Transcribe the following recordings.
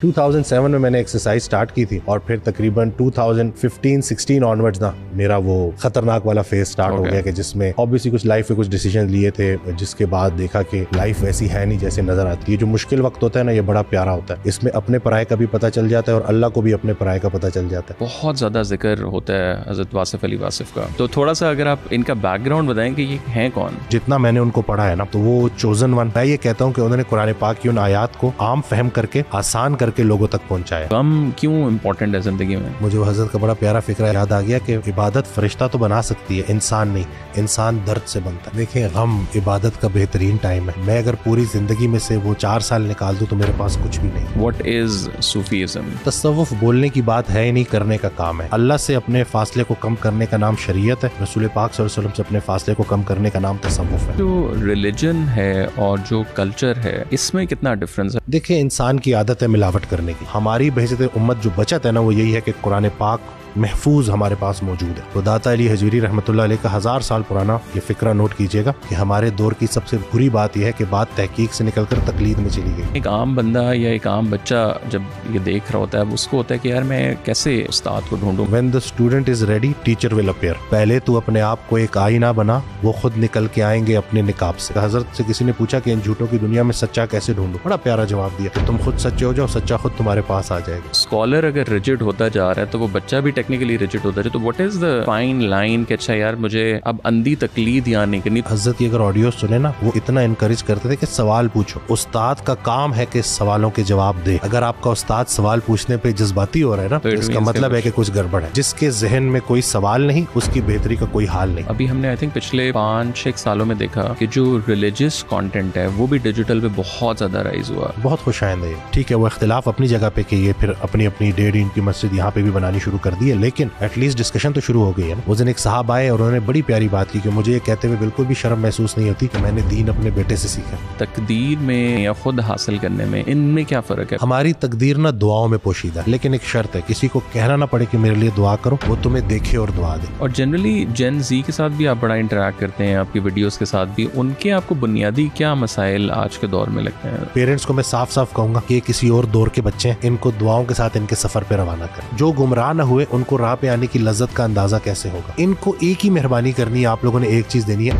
2007 میں نے exercise start کی تھی اور پھر تقریباً 2015-16 آنورڈز نا میرا وہ خطرناک والا فیز سٹارٹ ہو گیا کہ جس میں obviously کچھ لائف کے کچھ ڈیسیجن لیے تھے، جس کے بعد دیکھا کہ لائف ویسی ہے نہیں جیسے نظر آتی ہے. جو مشکل وقت ہوتا ہے نا یہ بڑا پیارا ہوتا ہے، اس میں اپنے پرائے کا بھی پتہ چل جاتا ہے اور اللہ کو بھی اپنے پرائے کا پتہ چل جاتا ہے. بہت زیادہ ذکر ہوتا ہے حضرت واصف علی واصف کا، تو تھوڑا سا اگر آپ ان کا بیک گراؤنڈ بتائیں کہ یہ ہیں کون؟ جتنا میں نے ان کو پڑھا ہے نا تو وہ چوزن ون. میں یہ کہتا ہوں کہ انہوں نے قرآن پاک کی ان آیات کو عام فہم کر کے آسان کر کے لوگوں تک پہنچایا. غم کیوں امپورٹنٹ ہے زندگی میں؟ مجھے وہ حضرت کا بڑا پیارا فکرہ یاد آ گیا کہ عبادت فرشتہ تو بنا سکتی ہے، انسان نہیں. انسان درد سے بنتا ہے. دیکھیں غم عبادت کا بہترین ٹائم ہے. میں اگر پوری زندگی میں سے وہ 4 سال نکال دوں تو میرے پاس کچھ بھی نہیں. What is Sufism? تصوف بولنے کی بات ہے نہیں، کرنے کا کام ہے. اللہ سے اپنے فاصلے کو کم کرنے کا نام شریعت ہے، رسول پاک صلی اللہ علیہ وسلم سے اپنے فاصلے کو کم کرنے کا نام تصوف ہے. جو ریلیجن ہے اور جو کلچر ہے اس میں کتنا ڈفرنس ہے؟ دیکھیں انسان کی عادت ہے ملاوٹ کرنے کی. ہماری بحیثیت امت جو بچت ہے نا وہ یہی ہے کہ قرآن پاک محفوظ ہمارے پاس موجود ہے. تو داتا علی حجویری رحمۃ اللہ علیہ کا 1000 سال پرانا یہ فکرہ نوٹ کیجئے گا کہ ہمارے دور کی سب سے بری بات یہ ہے کہ بات تحقیق سے نکل کر تقلید میں چلی گئی. ایک عام بندہ یا ایک عام بچہ جب یہ دیکھ رہا ہوتا ہے اس کو ہوتا ہے کہ یار میں کیسے استاد کو ڈھونڈوں. When the student is ready, teacher will appear. پہلے تو اپنے آپ کو ایک آئینہ بنا، وہ خود نکل کے آئیں گے اپنے نقاب سے. حضرت سے کسی نے پوچھا کہ ان جھوٹوں کی دنیا میں سچا کیسے ڈھونڈوں؟ بڑا پیارا جواب دیا کہ تم خود سچے ہو جاؤ، سچا خود تمہارے پاس آ جائے گا. اسکالر اگر ریجڈ ہوتا جا رہا ہے تو وہ بچہ بھی ٹیکنیکلی ریجڈ ہوتا ہے. تو what is the fine line کہ اچھا یار مجھے اب اندھی تقلید یہاں نہیں کرنی؟ حضرت کی اگر آڈیو سنے نا وہ اتنا انکریج کرتے تھے کہ سوال پوچھو. استاد کا کام ہے کہ سوالوں کے جواب دے. اگر آپ کا استاد سوال پوچھنے پہ جذباتی ہو رہا ہے نا تو اس کا مطلب ہے کہ کچھ گڑبڑ ہے. جس کے ذہن میں کوئی سوال نہیں اس کی بہتری کا کوئی حال نہیں. ابھی ہم نے آئی تھنک پچھلے 5-6 سالوں میں دیکھا کہ جو ریلیجیس کانٹینٹ ہے وہ بھی ڈیجیٹل پہ بہت زیادہ رائز ہوا. بہت خوش آئند ہے. ٹھیک ہے وہ اختلاف اپنی جگہ پہ کہ یہ پھر اپنی 1.5 انچ کی مسجد یہاں پہ بھی بنانی شروع کر دی ہے، لیکن ایٹ لیسٹ ڈسکشن تو شروع ہو گئی ہے نا. اس دن ایک صاحب آئے اور انہوں نے بڑی پیاری بات کی کہ مجھے یہ کہتے ہوئے بالکل بھی شرم محسوس نہیں ہوتی کہ میں نے دین اپنے بیٹے سے سیکھا. تقدیر میں یا خود حاصل کرنے میں ان میں کیا فرق ہے؟ ہماری تقدیر نہ دعاؤں میں پوشیدہ ہے، لیکن ایک شرط ہے، کسی کو کہنا نہ پڑے کہ میرے لیے دعا کرو، وہ تمہیں دیکھے اور دعا دے. اور جنرلی جین زی کے ساتھ بھی آپ بڑا انٹریکٹ کرتے ہیں، آپ کی ویڈیوز کے ساتھ بھی، ان کے آپ کو بنیادی کیا مسائل آج کے دور میں لگتے ہیں؟ پیرنٹس کو میں صاف صاف کہوں گا کہ کسی اور دور کے بچے ہیں، ان کو دعاؤں کے ساتھ ان کے سفر پہ روانہ کریں. جو گمراہ نہ ہوئے ان کو راہ پہ آنے کی لذت کا اندازہ کیسے ہوگا؟ ان کو ایک ہی مہربانی کرنی ہے، آپ لوگوں نے ایک چیز دینی ہے.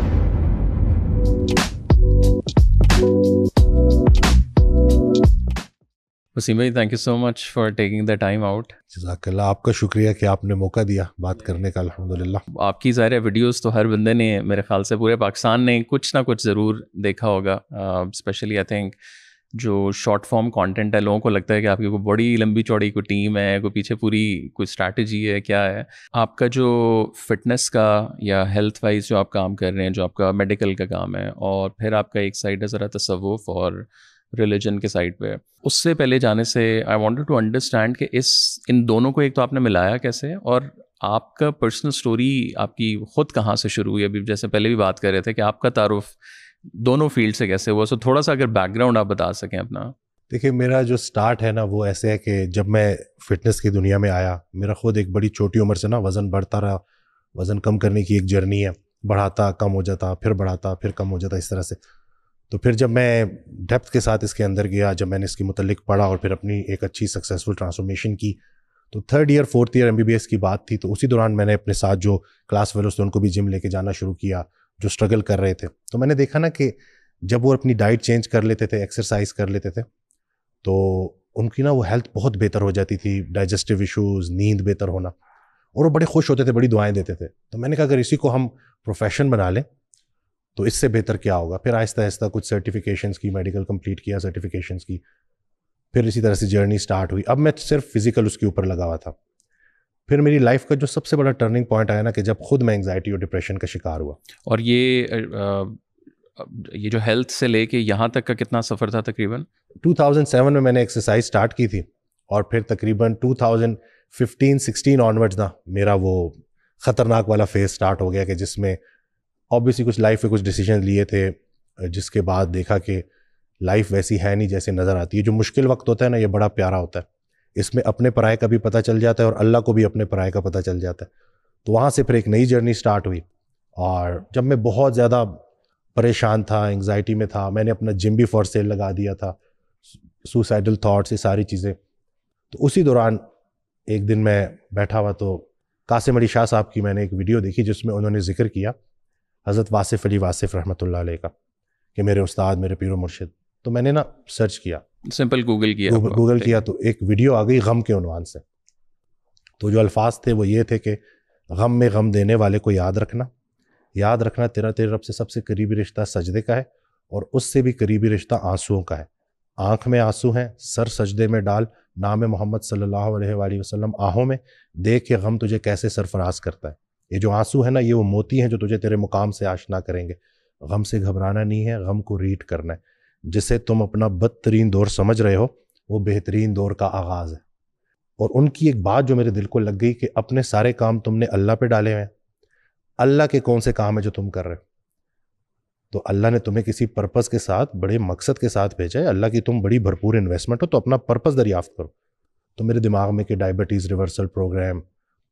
وسیم بھائی thank you so much for taking the time out. جزاک اللہ. آپ کا شکریہ کہ آپ نے موقع دیا بات کرنے کا. الحمدللہ آپ کی ظاہر ویڈیوز تو ہر بندے نے میرے خیال سے پورے پاکستان نے کچھ نہ کچھ ضرور دیکھا ہوگا. اسپیشلی آئی تھنک جو شارٹ فارم کانٹینٹ ہے، لوگوں کو لگتا ہے کہ آپ کی کوئی بڑی لمبی چوڑی کوئی ٹیم ہے، کوئی پیچھے پوری کوئی اسٹریٹجی ہے، کیا ہے آپ کا جو فٹنس کا یا ہیلتھ وائز جو آپ کام کر رہے ہیں، جو آپ کا میڈیکل کا کام ہے، اور پھر آپ کا ایک سائڈ ہے ذرا تصوف اور ریلیجن کے سائڈ پہ. اس سے پہلے جانے سے آئی وانٹڈ ٹو انڈرسٹینڈ کہ ان دونوں کو ایک تو آپ نے ملایا کیسے، اور آپ کا پرسنل اسٹوری آپ کی خود کہاں سے شروع ہوئی؟ ابھی جیسے پہلے بھی بات کر رہے تھے کہ آپ کا تعارف دونوں فیلڈ سے کیسے ہوا، سو تھوڑا سا اگر بیک گراؤنڈ آپ بتا سکیں اپنا. دیکھیے میرا جو سٹارٹ ہے نا وہ ایسے ہے کہ جب میں فٹنس کی دنیا میں آیا، میرا خود ایک بڑی چھوٹی عمر سے نا وزن بڑھتا رہا. وزن کم کرنے کی ایک جرنی ہے، بڑھاتا کم ہو جاتا، پھر بڑھاتا پھر کم ہو جاتا، اس طرح سے. تو پھر جب میں ڈیپتھ کے ساتھ اس کے اندر گیا، جب میں نے اس کے متعلق پڑھا اور پھر اپنی ایک اچھی سکسیزفل ٹرانسفارمیشن کی، تو 3rd year 4th year MBBS کی بات تھی. تو اسی دوران میں نے اپنے ساتھ جو کلاس فیلوز تھے ان کو بھی جم لے کے جانا شروع کیا جو اسٹرگل کر رہے تھے. تو میں نے دیکھا نا کہ جب وہ اپنی ڈائٹ چینج کر لیتے تھے، ایکسرسائز کر لیتے تھے، تو ان کی نا وہ ہیلتھ بہت بہتر ہو جاتی تھی، ڈائجسٹیو ایشوز، نیند بہتر ہونا، اور وہ بڑے خوش ہوتے تھے، بڑی دعائیں دیتے تھے. تو میں نے کہا اگر اسی کو ہم پروفیشن بنا لیں تو اس سے بہتر کیا ہوگا. پھر آہستہ آہستہ کچھ سرٹیفکیشنز کی، میڈیکل کمپلیٹ کیا سرٹیفکیشنز کی، پھر اسی طرح سے جرنی سٹارٹ ہوئی. اب میں صرف فزیکل اس کے اوپر لگا ہوا تھا. پھر میری لائف کا جو سب سے بڑا ٹرننگ پوائنٹ آیا نا کہ جب خود میں انگزائٹی اور ڈپریشن کا شکار ہوا. اور یہ جو ہیلتھ سے لے کے یہاں تک کا کتنا سفر تھا تقریباً؟ 2007 میں نے ایکسرسائز سٹارٹ کی تھی اور پھر تقریباً 2015-16 آنورڈز نا میرا وہ خطرناک والا فیز سٹارٹ ہو گیا کہ جس میں obviously کچھ لائف کے کچھ ڈیسیجن لیے تھے، جس کے بعد دیکھا کہ لائف ویسی ہے نہیں جیسے نظر آتی ہے. جو مشکل وقت ہوتا ہے نا یہ بڑا پیارا ہوتا ہے. اس میں اپنے پرائے کا بھی پتہ چل جاتا ہے اور اللہ کو بھی اپنے پرائے کا پتہ چل جاتا ہے. تو وہاں سے پھر ایک نئی جرنی سٹارٹ ہوئی. اور جب میں بہت زیادہ پریشان تھا، انگزائٹی میں تھا، میں نے اپنا جم بھی فار سیل لگا دیا تھا، سوسائڈل تھاٹس، یہ ساری چیزیں. تو اسی دوران ایک دن میں بیٹھا ہوا تو قاسم علی شاہ صاحب کی میں نے ایک ویڈیو دیکھی جس میں انہوں نے ذکر کیا حضرت واصف علی واصف رحمۃ اللہ علیہ کا کہ میرے استاد میرے پیر و مرشد. تو میں نے نا سرچ کیا, سمپل گوگل کیا تو ایک ویڈیو آ گئی غم کے عنوان سے. تو جو الفاظ تھے وہ یہ تھے کہ غم میں غم دینے والے کو یاد رکھنا تیرا تیرے رب سے سب سے قریبی رشتہ سجدے کا ہے اور اس سے بھی قریبی رشتہ آنسوؤں کا ہے. آنکھ میں آنسو ہیں, سر سجدے میں ڈال, نام محمد صلی اللہ علیہ وآلہ وسلم آہوں میں, دیکھ کہ غم تجھے کیسے سرفراز کرتا ہے. یہ جو آنسو ہے نا, یہ وہ موتی ہیں جو تجھے تیرے مقام سے آشنا کریں گے. غم سے گھبرانا نہیں ہے, غم کو ریڈ کرنا ہے. جسے تم اپنا بدترین دور سمجھ رہے ہو وہ بہترین دور کا آغاز ہے. اور ان کی ایک بات جو میرے دل کو لگ گئی کہ اپنے سارے کام تم نے اللہ پہ ڈالے ہوئے ہیں, اللہ کے کون سے کام ہیں جو تم کر رہے ہو؟ تو اللہ نے تمہیں کسی پرپس کے ساتھ, بڑے مقصد کے ساتھ بھیجا ہے. اللہ کی تم بڑی بھرپور انویسٹمنٹ ہو, تو اپنا پرپس دریافت کرو. تو میرے دماغ میں کہ ڈائبٹیز ریورسل پروگرام,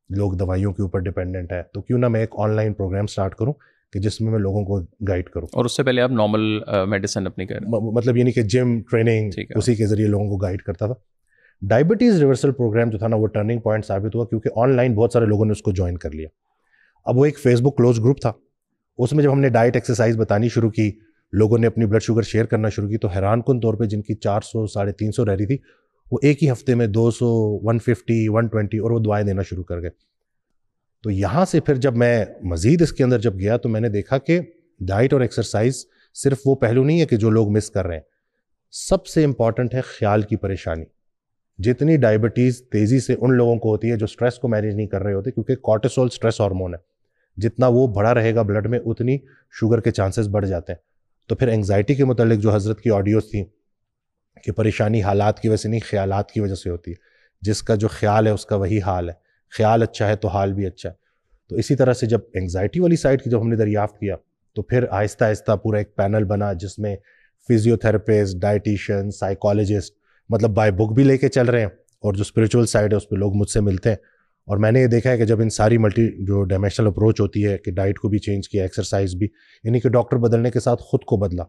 لوگ دوائیوں کے اوپر ڈیپینڈنٹ ہے, تو کیوں نہ میں ایک آن لائن پروگرام سٹارٹ کروں کہ جس میں لوگوں کو گائیڈ کروں. اور اس سے پہلے آپ نارمل میڈیسن اپنی کر مطلب یعنی کہ جم ٹریننگ اسی کے ذریعے لوگوں کو گائیڈ کرتا تھا. ڈائبٹیز ریورسل پروگرام جو تھا نا وہ ٹرننگ پوائنٹ ثابت ہوا کیونکہ آن لائن بہت سارے لوگوں نے اس کو جوائن کر لیا. اب وہ ایک فیس بک کلوز گروپ تھا, اس میں جب ہم نے ڈائٹ ایکسرسائز بتانی شروع کی, لوگوں نے اپنی بلڈ شوگر شیئر کرنا شروع کی, تو حیران کن طور پہ جن کی 400 350 رہ رہی تھی وہ ایک ہی ہفتے میں 200 150 120 اور وہ دعائیں دینا شروع کر گئے. تو یہاں سے پھر جب میں مزید اس کے اندر جب گیا تو میں نے دیکھا کہ ڈائٹ اور ایکسرسائز صرف وہ پہلو نہیں ہے کہ جو لوگ مس کر رہے ہیں, سب سے امپورٹنٹ ہے خیال کی پریشانی. جتنی ڈائبٹیز تیزی سے ان لوگوں کو ہوتی ہے جو سٹریس کو مینیج نہیں کر رہے ہوتے, کیونکہ کورٹیسول سٹریس ہارمون ہے, جتنا وہ بڑا رہے گا بلڈ میں اتنی شوگر کے چانسز بڑھ جاتے ہیں. تو پھر انگزائٹی کے متعلق جو حضرت کی آڈیوز تھیں کہ پریشانی حالات کی وجہ سے نہیں خیالات کی وجہ سے ہوتی ہے, جس کا جو خیال ہے اس کا وہی حال ہے, خیال اچھا ہے تو حال بھی اچھا ہے. تو اسی طرح سے جب انگزائٹی والی سائڈ کی جب ہم نے دریافت کیا تو پھر آہستہ آہستہ پورا ایک پینل بنا جس میں فزیو تھراپسٹ, ڈائٹیشین, سائیکالوجسٹ, مطلب بائی بک بھی لے کے چل رہے ہیں, اور جو اسپریچول سائڈ ہے اس پہ لوگ مجھ سے ملتے ہیں. اور میں نے یہ دیکھا ہے کہ جب ان ساری ملٹی جو ڈائمینشنل اپروچ ہوتی ہے کہ ڈائٹ کو بھی چینج کیا, ایکسرسائز بھی, یعنی کہ ڈاکٹر بدلنے کے ساتھ خود کو بدلا,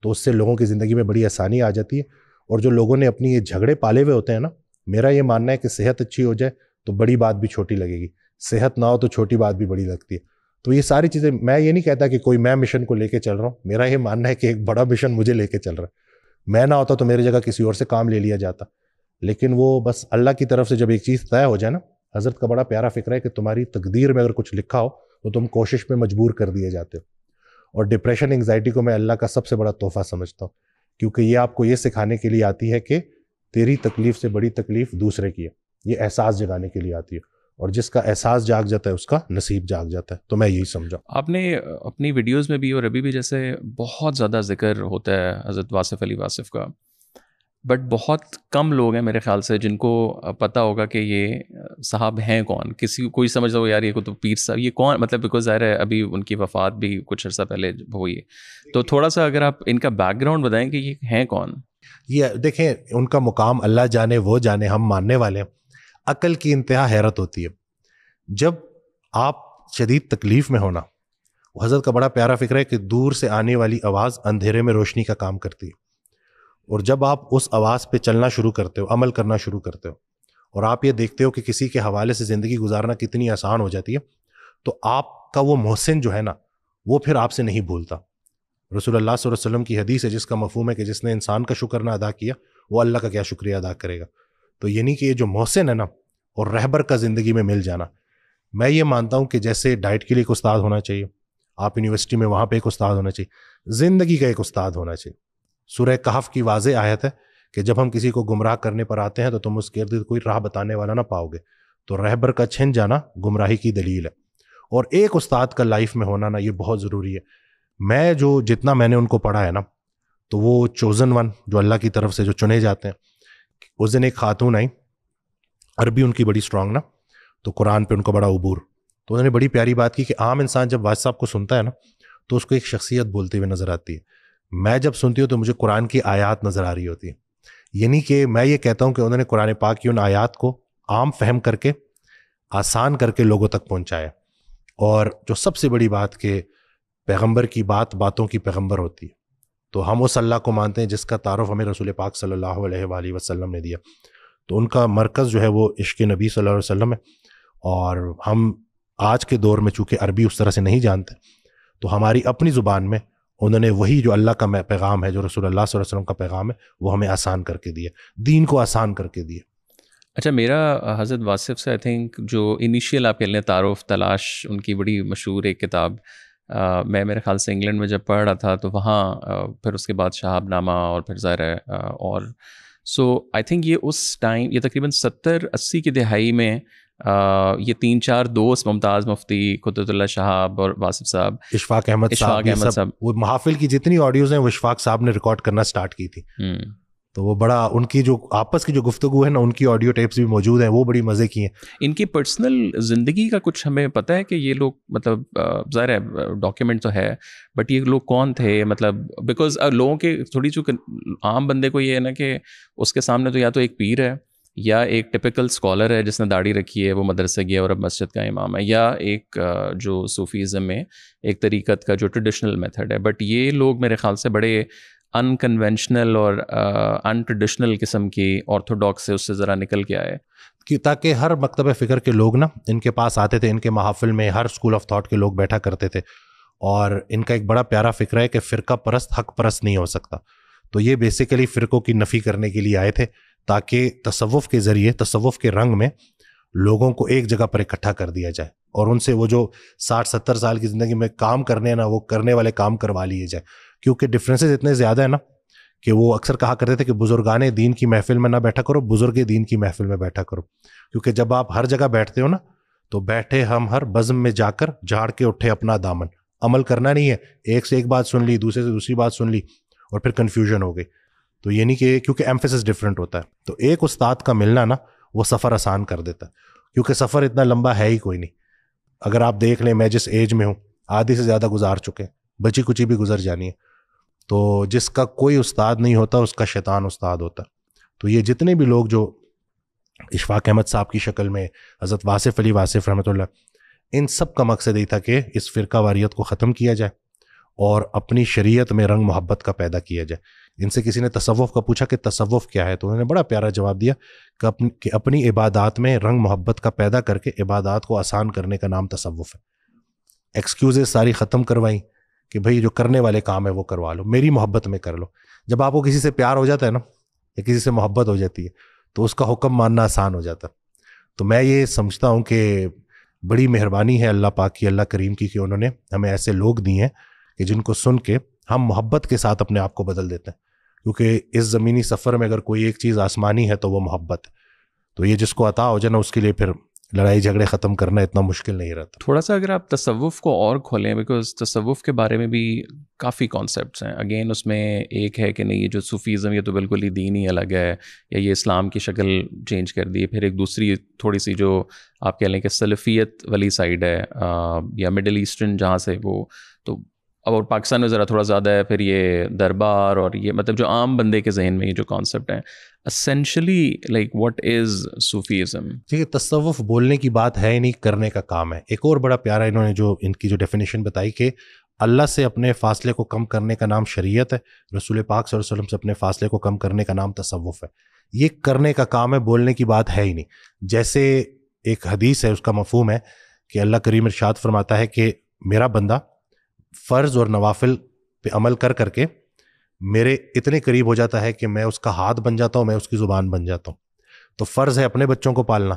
تو اس سے لوگوں کی زندگی میں بڑی آسانی آ جاتی ہے. اور جو لوگوں نے اپنی یہ جھگڑے پالے ہوئے ہوتے ہیں نا, میرا یہ ماننا ہے کہ صحت اچھی ہو جائے تو بڑی بات بھی چھوٹی لگے گی, صحت نہ ہو تو چھوٹی بات بھی بڑی لگتی ہے. تو یہ ساری چیزیں, میں یہ نہیں کہتا کہ کوئی میں مشن کو لے کے چل رہا ہوں, میرا یہ ماننا ہے کہ ایک بڑا مشن مجھے لے کے چل رہا ہے. میں نہ ہوتا تو میری جگہ کسی اور سے کام لے لیا جاتا, لیکن وہ بس اللہ کی طرف سے جب ایک چیز طے ہو جائے نا, حضرت کا بڑا پیارا فکر ہے کہ تمہاری تقدیر میں اگر کچھ لکھا ہو تو تم کوشش میں مجبور کر دیے جاتے ہو. اور ڈپریشن انگزائٹی کو میں اللہ کا سب سے بڑا تحفہ سمجھتا ہوں, کیونکہ یہ آپ کو یہ سکھانے کے لیے آتی ہے کہ تیری تکلیف سے بڑی تکلیف دوسرے کی ہے. یہ احساس جگانے کے لیے آتی ہے, اور جس کا احساس جاگ جاتا ہے اس کا نصیب جاگ جاتا ہے. تو میں یہی سمجھا. آپ نے اپنی ویڈیوز میں بھی اور ابھی بھی جیسے بہت زیادہ ذکر ہوتا ہے حضرت واصف علی واصف کا, بٹ بہت کم لوگ ہیں میرے خیال سے جن کو پتہ ہوگا کہ یہ صاحب ہیں کون. کسی کوئی سمجھتا ہو یار یہ تو پیر صاحب, یہ کون, مطلب بیکاز ظاہر ہے ابھی ان کی وفات بھی کچھ عرصہ پہلے ہوئی ہے, تو تھوڑا سا اگر آپ ان کا بیک گراؤنڈ بتائیں کہ یہ ہیں کون. یہ دیکھیں, ان کا مقام اللہ جانے وہ جانے, ہم ماننے والے ہیں. عقل کی انتہا حیرت ہوتی ہے جب آپ شدید تکلیف میں ہونا. حضرت کا بڑا پیارا فکر ہے کہ دور سے آنے والی آواز اندھیرے میں روشنی کا کام کرتی ہے, اور جب آپ اس آواز پہ چلنا شروع کرتے ہو, عمل کرنا شروع کرتے ہو, اور آپ یہ دیکھتے ہو کہ کسی کے حوالے سے زندگی گزارنا کتنی آسان ہو جاتی ہے, تو آپ کا وہ محسن جو ہے نا وہ پھر آپ سے نہیں بھولتا. رسول اللہ صلی اللہ علیہ وسلم کی حدیث ہے جس کا مفہوم ہے کہ جس نے انسان کا شکر نہ ادا کیا وہ اللہ کا کیا شکریہ ادا کرے گا. تو یعنی کہ یہ جو محسن ہے نا اور رہبر کا زندگی میں مل جانا, میں یہ مانتا ہوں کہ جیسے ڈائٹ کے لیے ایک استاد ہونا چاہیے, آپ یونیورسٹی میں وہاں پہ ایک استاد ہونا چاہیے, زندگی کا ایک استاد ہونا چاہیے. سورہ کہف کی واضح آیت ہے کہ جب ہم کسی کو گمراہ کرنے پر آتے ہیں تو تم اس کے ارد گرد کوئی راہ بتانے والا نہ پاؤ گے. تو رہبر کا چھن جانا گمراہی کی دلیل ہے, اور ایک استاد کا لائف میں ہونا نا یہ بہت ضروری ہے. میں جتنا میں نے ان کو پڑھا ہے نا, تو وہ چوزن ون جو اللہ کی طرف سے جو چنے جاتے ہیں. اس دن ایک خاتون آئی, عربی ان کی بڑی اسٹرانگ نا, تو قرآن پہ ان کو بڑا عبور, تو انہوں نے بڑی پیاری بات کی کہ عام انسان جب واجد صاحب کو سنتا ہے نا تو اس کو ایک شخصیت بولتے ہوئے نظر آتی ہے. میں جب سنتی ہوں تو مجھے قرآن کی آیات نظر آ رہی ہوتی ہیں. یعنی کہ میں یہ کہتا ہوں کہ انہوں نے قرآن پاک کی ان آیات کو عام فہم کر کے آسان کر کے لوگوں تک پہنچایا. اور جو سب سے بڑی بات کہ پیغمبر کی بات باتوں کی پیغمبر ہوتی ہے, تو ہم اس اللہ کو مانتے ہیں جس کا تعارف ہمیں رسول پاک صلی اللہ علیہ وآلہ وسلم نے دیا. تو ان کا مرکز جو ہے وہ عشق نبی صلی اللہ علیہ وسلم ہے. اور ہم آج کے دور میں چونکہ عربی اس طرح سے نہیں جانتے تو ہماری اپنی زبان میں انہوں نے وہی جو اللہ کا پیغام ہے, جو رسول اللہ صلی اللہ علیہ وسلم کا پیغام ہے, وہ ہمیں آسان کر کے دیا, دین کو آسان کر کے دیا. اچھا, میرا حضرت واصف سے آئی تھنک جو انیشیل آپ کہہ لیں تعارف تلاش, ان کی بڑی مشہور ایک کتاب, میں میرے خیال سے انگلینڈ میں جب پڑھ رہا تھا تو وہاں پھر اس کے بعد شہاب نامہ اور پھر ظاہر ہے اور سو آئی تھنک یہ اس ٹائم, یہ تقریباً 70-80 کی دہائی میں یہ 3-4 دوست, ممتاز مفتی, قدرت اللہ شہاب اور واصف صاحب, اشفاق احمد صاحب, وہ محافل کی جتنی آڈیوز ہیں وہ اشفاق صاحب نے ریکارڈ کرنا سٹارٹ کی تھی. تو وہ بڑا, ان کی جو آپس کی جو گفتگو ہے نا, ان کی آڈیو ٹیپس بھی موجود ہیں, وہ بڑی مزے کی ہیں. ان کی پرسنل زندگی کا کچھ ہمیں پتہ ہے کہ یہ لوگ, مطلب ظاہر ہے ڈاکیومنٹ تو ہے, بٹ یہ لوگ کون تھے, مطلب بیکاز لوگوں کے تھوڑی چونکہ عام بندے کو یہ ہے نا کہ اس کے سامنے تو یا تو ایک پیر ہے یا ایک ٹپیکل اسکالر ہے جس نے داڑھی رکھی ہے, وہ مدرسہ گیا اور اب مسجد کا امام ہے, یا ایک جو صوفیزم میں ایک طریقت کا جو ٹریڈیشنل میتھڈ ہے. بٹ یہ لوگ میرے خیال سے بڑے ان کنونشنل اور ان ٹریڈیشنل قسم کی آرتھوڈاکس سے اس سے ذرا نکل کے آئے, کہ تاکہ ہر مکتب فکر کے لوگ نا ان کے پاس آتے تھے, ان کے محافل میں ہر اسکول آف تھاٹ کے لوگ بیٹھا کرتے تھے. اور ان کا ایک بڑا پیارا فکر ہے کہ فرقہ پرست حق پرست نہیں ہو سکتا. تو یہ بیسیکلی فرقوں کی نفی کرنے کے لیے آئے تھے, تاکہ تصوف کے ذریعے, تصوف کے رنگ میں لوگوں کو ایک جگہ پر اکٹھا کر دیا جائے, اور ان سے وہ جو 60-70 سال کی زندگی میں کام کرنے ہیں نا, وہ کرنے والے کام کروا لیے جائے. کیونکہ ڈفرینسز اتنے زیادہ ہیں نا کہ وہ اکثر کہا کرتے تھے کہ بزرگان دین کی محفل میں نہ بیٹھا کرو, بزرگ دین کی محفل میں بیٹھا کرو. کیونکہ جب آپ ہر جگہ بیٹھتے ہو نا, تو بیٹھے ہم ہر بزم میں جا کر جھاڑ کے اٹھے اپنا دامن, عمل کرنا نہیں ہے, ایک سے ایک بات سن لی, دوسرے سے دوسری بات سن لی, اور پھر کنفیوژن ہو گئی. تو یہ نہیں کہ کیونکہ ایمفیسس ڈفرینٹ ہوتا ہے, تو ایک استاد کا ملنا نا وہ سفر آسان کر دیتا ہے. کیونکہ سفر اتنا لمبا ہے ہی کوئی نہیں. اگر آپ دیکھ لیں, میں جس ایج میں ہوں آدھی سے زیادہ گزار چکے, بچی کچی بھی گزر جانی ہے. تو جس کا کوئی استاد نہیں ہوتا اس کا شیطان استاد ہوتا. تو یہ جتنے بھی لوگ جو اشفاق احمد صاحب کی شکل میں, حضرت واصف علی واصف رحمۃ اللہ, ان سب کا مقصد یہ تھا کہ اس فرقہ واریت کو ختم کیا جائے اور اپنی شریعت میں رنگ محبت کا پیدا کیا جائے. ان سے کسی نے تصوف کا پوچھا کہ تصوف کیا ہے, تو انہوں نے بڑا پیارا جواب دیا کہ اپنی عبادات میں رنگ محبت کا پیدا کر کے عبادات کو آسان کرنے کا نام تصوف ہے. ایکسکیوزز ساری ختم کروائیں کہ بھئی جو کرنے والے کام ہے وہ کروا لو, میری محبت میں کر لو. جب آپ کو کسی سے پیار ہو جاتا ہے نا, یا کسی سے محبت ہو جاتی ہے, تو اس کا حکم ماننا آسان ہو جاتا ہے. تو میں یہ سمجھتا ہوں کہ بڑی مہربانی ہے اللہ پاک کی, اللہ کریم کی, کہ انہوں نے ہمیں ایسے لوگ دیے ہیں کہ جن کو سن کے ہم محبت کے ساتھ اپنے آپ کو بدل دیتے ہیں. کیونکہ اس زمینی سفر میں اگر کوئی ایک چیز آسمانی ہے تو وہ محبت ہے. تو یہ جس کو عطا ہو جائے نا, اس کے لیے پھر لڑائی جھگڑے ختم کرنا اتنا مشکل نہیں رہتا. تھوڑا سا اگر آپ تصوف کو اور کھولیں, بیکاز تصوف کے بارے میں بھی کافی کانسیپٹس ہیں. اگین اس میں ایک ہے کہ نہیں, یہ جو صوفیزم یہ تو بالکل ہی دین ہی الگ ہے, یا یہ اسلام کی شکل چینج کر دی. پھر ایک دوسری تھوڑی سی جو آپ کہہ لیں کہ سلفیت والی سائڈ ہے, یا مڈل ایسٹرن جہاں سے وہ, تو اور پاکستان میں ذرا تھوڑا زیادہ ہے. پھر یہ دربار اور یہ مطلب جو عام بندے کے ذہن میں یہ جو کانسیپٹ ہیں, essentially like what is Sufism. ٹھیک ہے, تصوف بولنے کی بات ہے ہی نہیں, کرنے کا کام ہے. ایک اور بڑا پیارا انہوں نے جو ان کی جو ڈیفینیشن بتائی کہ اللہ سے اپنے فاصلے کو کم کرنے کا نام شریعت ہے, رسول پاک صلی اللہ علیہ وسلم سے اپنے فاصلے کو کم کرنے کا نام تصوف ہے. یہ کرنے کا کام ہے, بولنے کی بات ہے ہی نہیں. جیسے ایک حدیث ہے, اس کا مفہوم ہے کہ اللہ کریم ارشاد فرماتا ہے کہ میرا بندہ فرض اور نوافل پہ عمل کر کر کے میرے اتنے قریب ہو جاتا ہے کہ میں اس کا ہاتھ بن جاتا ہوں, میں اس کی زبان بن جاتا ہوں. تو فرض ہے اپنے بچوں کو پالنا,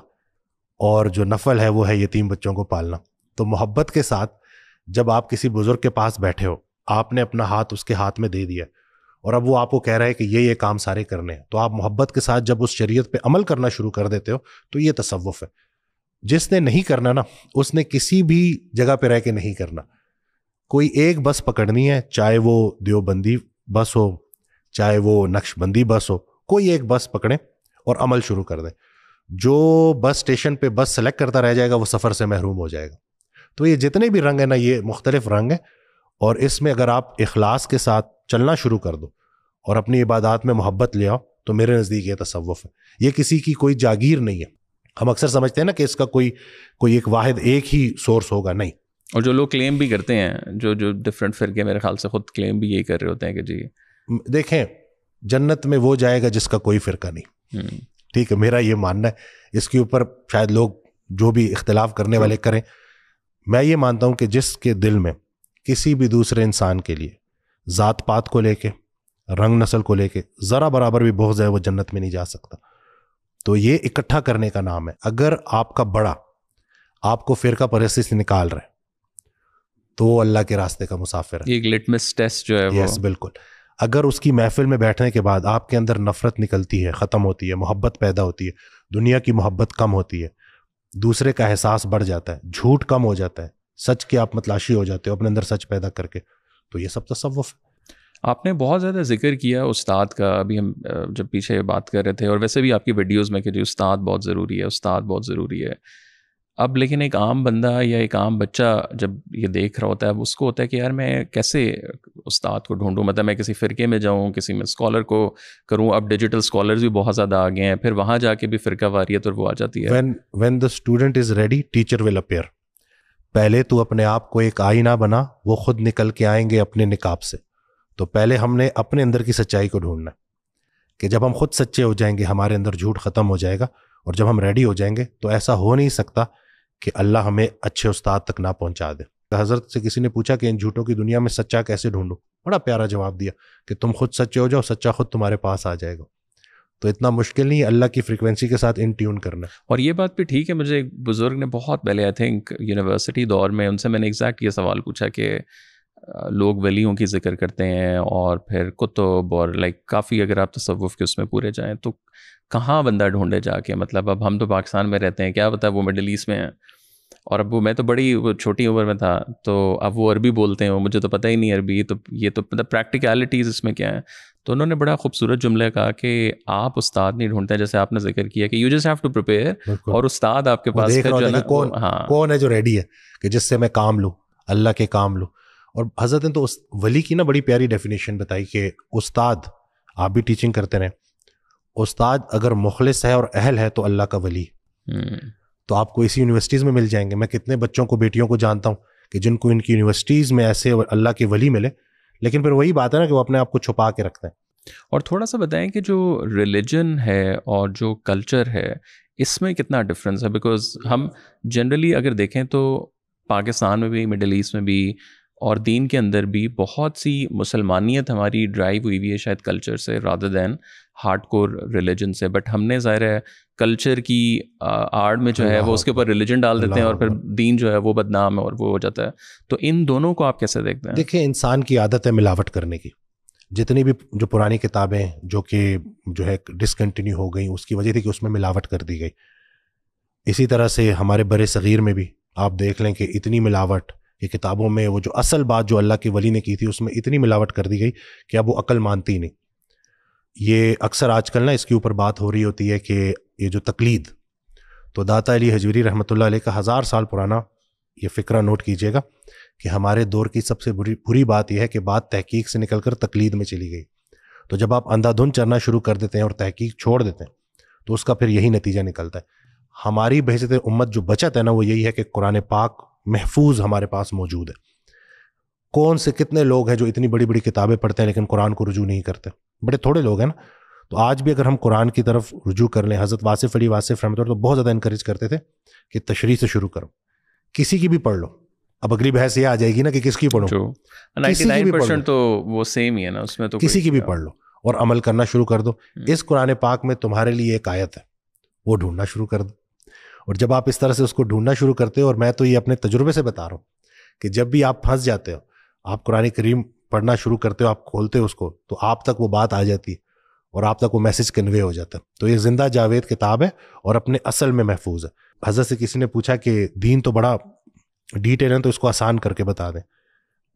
اور جو نفل ہے وہ ہے یتیم بچوں کو پالنا. تو محبت کے ساتھ جب آپ کسی بزرگ کے پاس بیٹھے ہو, آپ نے اپنا ہاتھ اس کے ہاتھ میں دے دیا, اور اب وہ آپ کو کہہ رہا ہے کہ یہ کام سارے کرنے ہیں, تو آپ محبت کے ساتھ جب اس شریعت پہ عمل کرنا شروع کر دیتے ہو, تو یہ تصوف ہے. جس نے نہیں کرنا نا, اس نے کسی بھی جگہ پہ رہ کے نہیں کرنا. کوئی ایک بس پکڑنی ہے, چاہے وہ دیوبندی بس ہو, چاہے وہ نقش بندی بس ہو, کوئی ایک بس پکڑیں اور عمل شروع کر دیں. جو بس اسٹیشن پہ بس سلیکٹ کرتا رہ جائے گا وہ سفر سے محروم ہو جائے گا. تو یہ جتنے بھی رنگ ہیں نا, یہ مختلف رنگ ہیں, اور اس میں اگر آپ اخلاص کے ساتھ چلنا شروع کر دو اور اپنی عبادات میں محبت لے آؤ, تو میرے نزدیک یہ تصوف ہے. یہ کسی کی کوئی جاگیر نہیں ہے. ہم اکثر سمجھتے ہیں نا کہ اس کا کوئی ایک واحد ایک ہی سورس ہوگا, نہیں. اور جو لوگ کلیم بھی کرتے ہیں, جو ڈفرینٹ فرقے میرے خیال سے خود کلیم بھی یہی کر رہے ہوتے ہیں کہ جی دیکھیں, جنت میں وہ جائے گا جس کا کوئی فرقہ نہیں. ٹھیک ہے, میرا یہ ماننا ہے, اس کے اوپر شاید لوگ جو بھی اختلاف کرنے والے کریں. میں یہ مانتا ہوں کہ جس کے دل میں کسی بھی دوسرے انسان کے لیے ذات پات کو لے کے, رنگ نسل کو لے کے ذرا برابر بھی بغض ہے, وہ جنت میں نہیں جا سکتا. تو یہ اکٹھا کرنے کا نام ہے. اگر آپ کا بڑا آپ کو فرقہ پرستی سے نکال رہے تو وہ اللہ کے راستے کا مسافر ہے. ایک لٹمس ٹیسٹ جو ہے وہ. یس بالکل. اگر اس کی محفل میں بیٹھنے کے بعد آپ کے اندر نفرت نکلتی ہے, ختم ہوتی ہے, محبت پیدا ہوتی ہے, دنیا کی محبت کم ہوتی ہے, دوسرے کا احساس بڑھ جاتا ہے, جھوٹ کم ہو جاتا ہے, سچ کے آپ متلاشی ہو جاتے ہو اپنے اندر سچ پیدا کر کے, تو یہ سب تصوف ہے. آپ نے بہت زیادہ ذکر کیا استاد کا, ابھی ہم جب پیچھے بات کر رہے تھے, اور ویسے بھی آپ کی ویڈیوز میں کہ جو استاد بہت ضروری ہے, استاد بہت ضروری ہے. اب لیکن ایک عام بندہ یا ایک عام بچہ جب یہ دیکھ رہا ہوتا ہے, اب اس کو ہوتا ہے کہ یار میں کیسے استاد کو ڈھونڈوں, مطلب میں کسی فرقے میں جاؤں, کسی میں اسکالر کو کروں. اب ڈیجیٹل اسکالرز بھی بہت زیادہ آ گئے ہیں, پھر وہاں جا کے بھی فرقہ واریت اور وہ آ جاتی ہے. when the student is ready, teacher will appear. پہلے تو اپنے آپ کو ایک آئینہ بنا, وہ خود نکل کے آئیں گے اپنے نقاب سے. تو پہلے ہم نے اپنے اندر کی سچائی کو ڈھونڈنا کہ جب ہم خود سچے ہو جائیں گے ہمارے اندر جھوٹ ختم ہو جائے گا, اور جب ہم ریڈی ہو جائیں گے تو ایسا ہو نہیں سکتا کہ اللہ ہمیں اچھے استاد تک نہ پہنچا دے. حضرت سے کسی نے پوچھا کہ ان جھوٹوں کی دنیا میں سچا کیسے ڈھونڈوں, بڑا پیارا جواب دیا کہ تم خود سچے ہو جاؤ, سچا خود تمہارے پاس آ جائے گا. تو اتنا مشکل نہیں ہے اللہ کی فریکوینسی کے ساتھ ان ٹیون کرنا. اور یہ بات بھی ٹھیک ہے. مجھے ایک بزرگ نے بہت پہلے آئی تھنک یونیورسٹی دور میں, ان سے میں نے ایگزیکٹ یہ سوال پوچھا کہ لوگ ولیوں کی ذکر کرتے ہیں اور پھر کتب اور لائک کافی, اگر آپ تصوف کے اس میں پورے جائیں تو کہاں بندہ ڈھونڈے جا کے. مطلب اب ہم تو پاکستان میں رہتے ہیں, کیا پتہ وہ مڈل ایسٹ میں ہیں, اور اب وہ میں تو بڑی چھوٹی عمر میں تھا, تو اب وہ عربی بولتے ہیں, مجھے تو پتہ ہی نہیں عربی. تو یہ تو مطلب پریکٹیکلٹیز اس میں کیا ہیں. تو انہوں نے بڑا خوبصورت جملہ کہا کہ آپ استاد نہیں ڈھونڈتے, جیسے آپ نے ذکر کیا کہ you just have to prepare, اور استاد آپ کے پاس کون ہے جو ریڈی ہے کہ جس سے میں کام لوں, اللہ کے کام لوں. اور حضرت نے تو ولی کی نا بڑی پیاری ڈیفینیشن بتائی کہ استاد, آپ بھی ٹیچنگ کرتے رہیں, استاد اگر مخلص ہے اور اہل ہے تو اللہ کا ولی. تو آپ کو اسی یونیورسٹیز میں مل جائیں گے. میں کتنے بچوں کو, بیٹیوں کو جانتا ہوں کہ جن کو ان کی یونیورسٹیز میں ایسے اللہ کے ولی ملے, لیکن پھر وہی بات ہے نا کہ وہ اپنے آپ کو چھپا کے رکھتے ہیں. اور تھوڑا سا بتائیں کہ جو ریلیجن ہے اور جو کلچر ہے اس میں کتنا ڈفرینس ہے. بیکاز ہم جنرلی اگر دیکھیں تو پاکستان میں بھی, مڈل ایسٹ میں بھی, اور دین کے اندر بھی بہت سی مسلمانیت ہماری ڈرائیو ہوئی ہوئی ہے شاید کلچر سے rather than hard core religion سے. بٹ ہم نے ظاہر ہے کلچر کی آڑ میں جو ہے وہ اس کے اوپر ریلیجن ڈال دیتے ہیں, اور پھر دین جو ہے وہ بدنام ہے اور وہ ہو جاتا ہے. تو ان دونوں کو آپ کیسے دیکھتے ہیں؟ دیکھیں, انسان کی عادت ہے ملاوٹ کرنے کی. جتنی بھی جو پرانی کتابیں جو کہ جو ہے ڈسکنٹینیو ہو گئیں, اس کی وجہ تھی کہ اس میں ملاوٹ کر دی گئی. اسی طرح سے ہمارے برے صغیر میں بھی آپ دیکھ لیں کہ اتنی ملاوٹ کہ کتابوں میں وہ جو اصل بات جو اللہ کے ولی نے کی تھی اس میں اتنی ملاوٹ کر دی گئی کہ اب وہ عقل مانتی نہیں. یہ اکثر آج کل نا اس کے اوپر بات ہو رہی ہوتی ہے کہ یہ جو تقلید, تو داتا علی حجویری رحمۃ اللہ علیہ کا 1000 سال پرانا یہ فکرہ نوٹ کیجیے گا کہ ہمارے دور کی سب سے بری بات یہ ہے کہ بات تحقیق سے نکل کر تقلید میں چلی گئی. تو جب آپ اندھا دھند چلنا شروع کر دیتے ہیں اور تحقیق چھوڑ دیتے ہیں تو اس کا پھر یہی نتیجہ نکلتا ہے. ہماری بحیثیت امت جو بچت ہے نا وہ یہی ہے کہ قرآن پاک محفوظ ہمارے پاس موجود ہے. کون سے کتنے لوگ ہیں جو اتنی بڑی بڑی کتابیں پڑھتے ہیں لیکن قرآن کو رجوع نہیں کرتے؟ بڑے تھوڑے لوگ ہیں نا. تو آج بھی اگر ہم قرآن کی طرف رجوع کر لیں, حضرت واصف علی واصف رحمۃ اللہ تو بہت زیادہ انکریج کرتے تھے کہ تشریح سے شروع کرو, کسی کی بھی پڑھ لو. اب اگلی بحث یہ آ جائے گی نا کہ کس کی پڑھو, 99% تو وہ سیم ہی ہے نا, اس میں تو کسی کی بھی پڑھ لو اور عمل کرنا شروع کر دو. اس قرآن پاک میں تمہارے لیے ایک آیت ہے, وہ ڈھونڈنا شروع کر دو. اور جب آپ اس طرح سے اس کو ڈھونڈنا شروع کرتے ہو, اور میں تو یہ اپنے تجربے سے بتا رہا ہوں کہ جب بھی آپ پھنس جاتے ہو, آپ قرآن کریم پڑھنا شروع کرتے ہو, آپ کھولتے ہو اس کو, تو آپ تک وہ بات آ جاتی ہے اور آپ تک وہ میسج کنوے ہو جاتا ہے. تو یہ زندہ جاوید کتاب ہے اور اپنے اصل میں محفوظ ہے. حضرت سے کسی نے پوچھا کہ دین تو بڑا ڈیٹیل ہے تو اس کو آسان کر کے بتا دیں.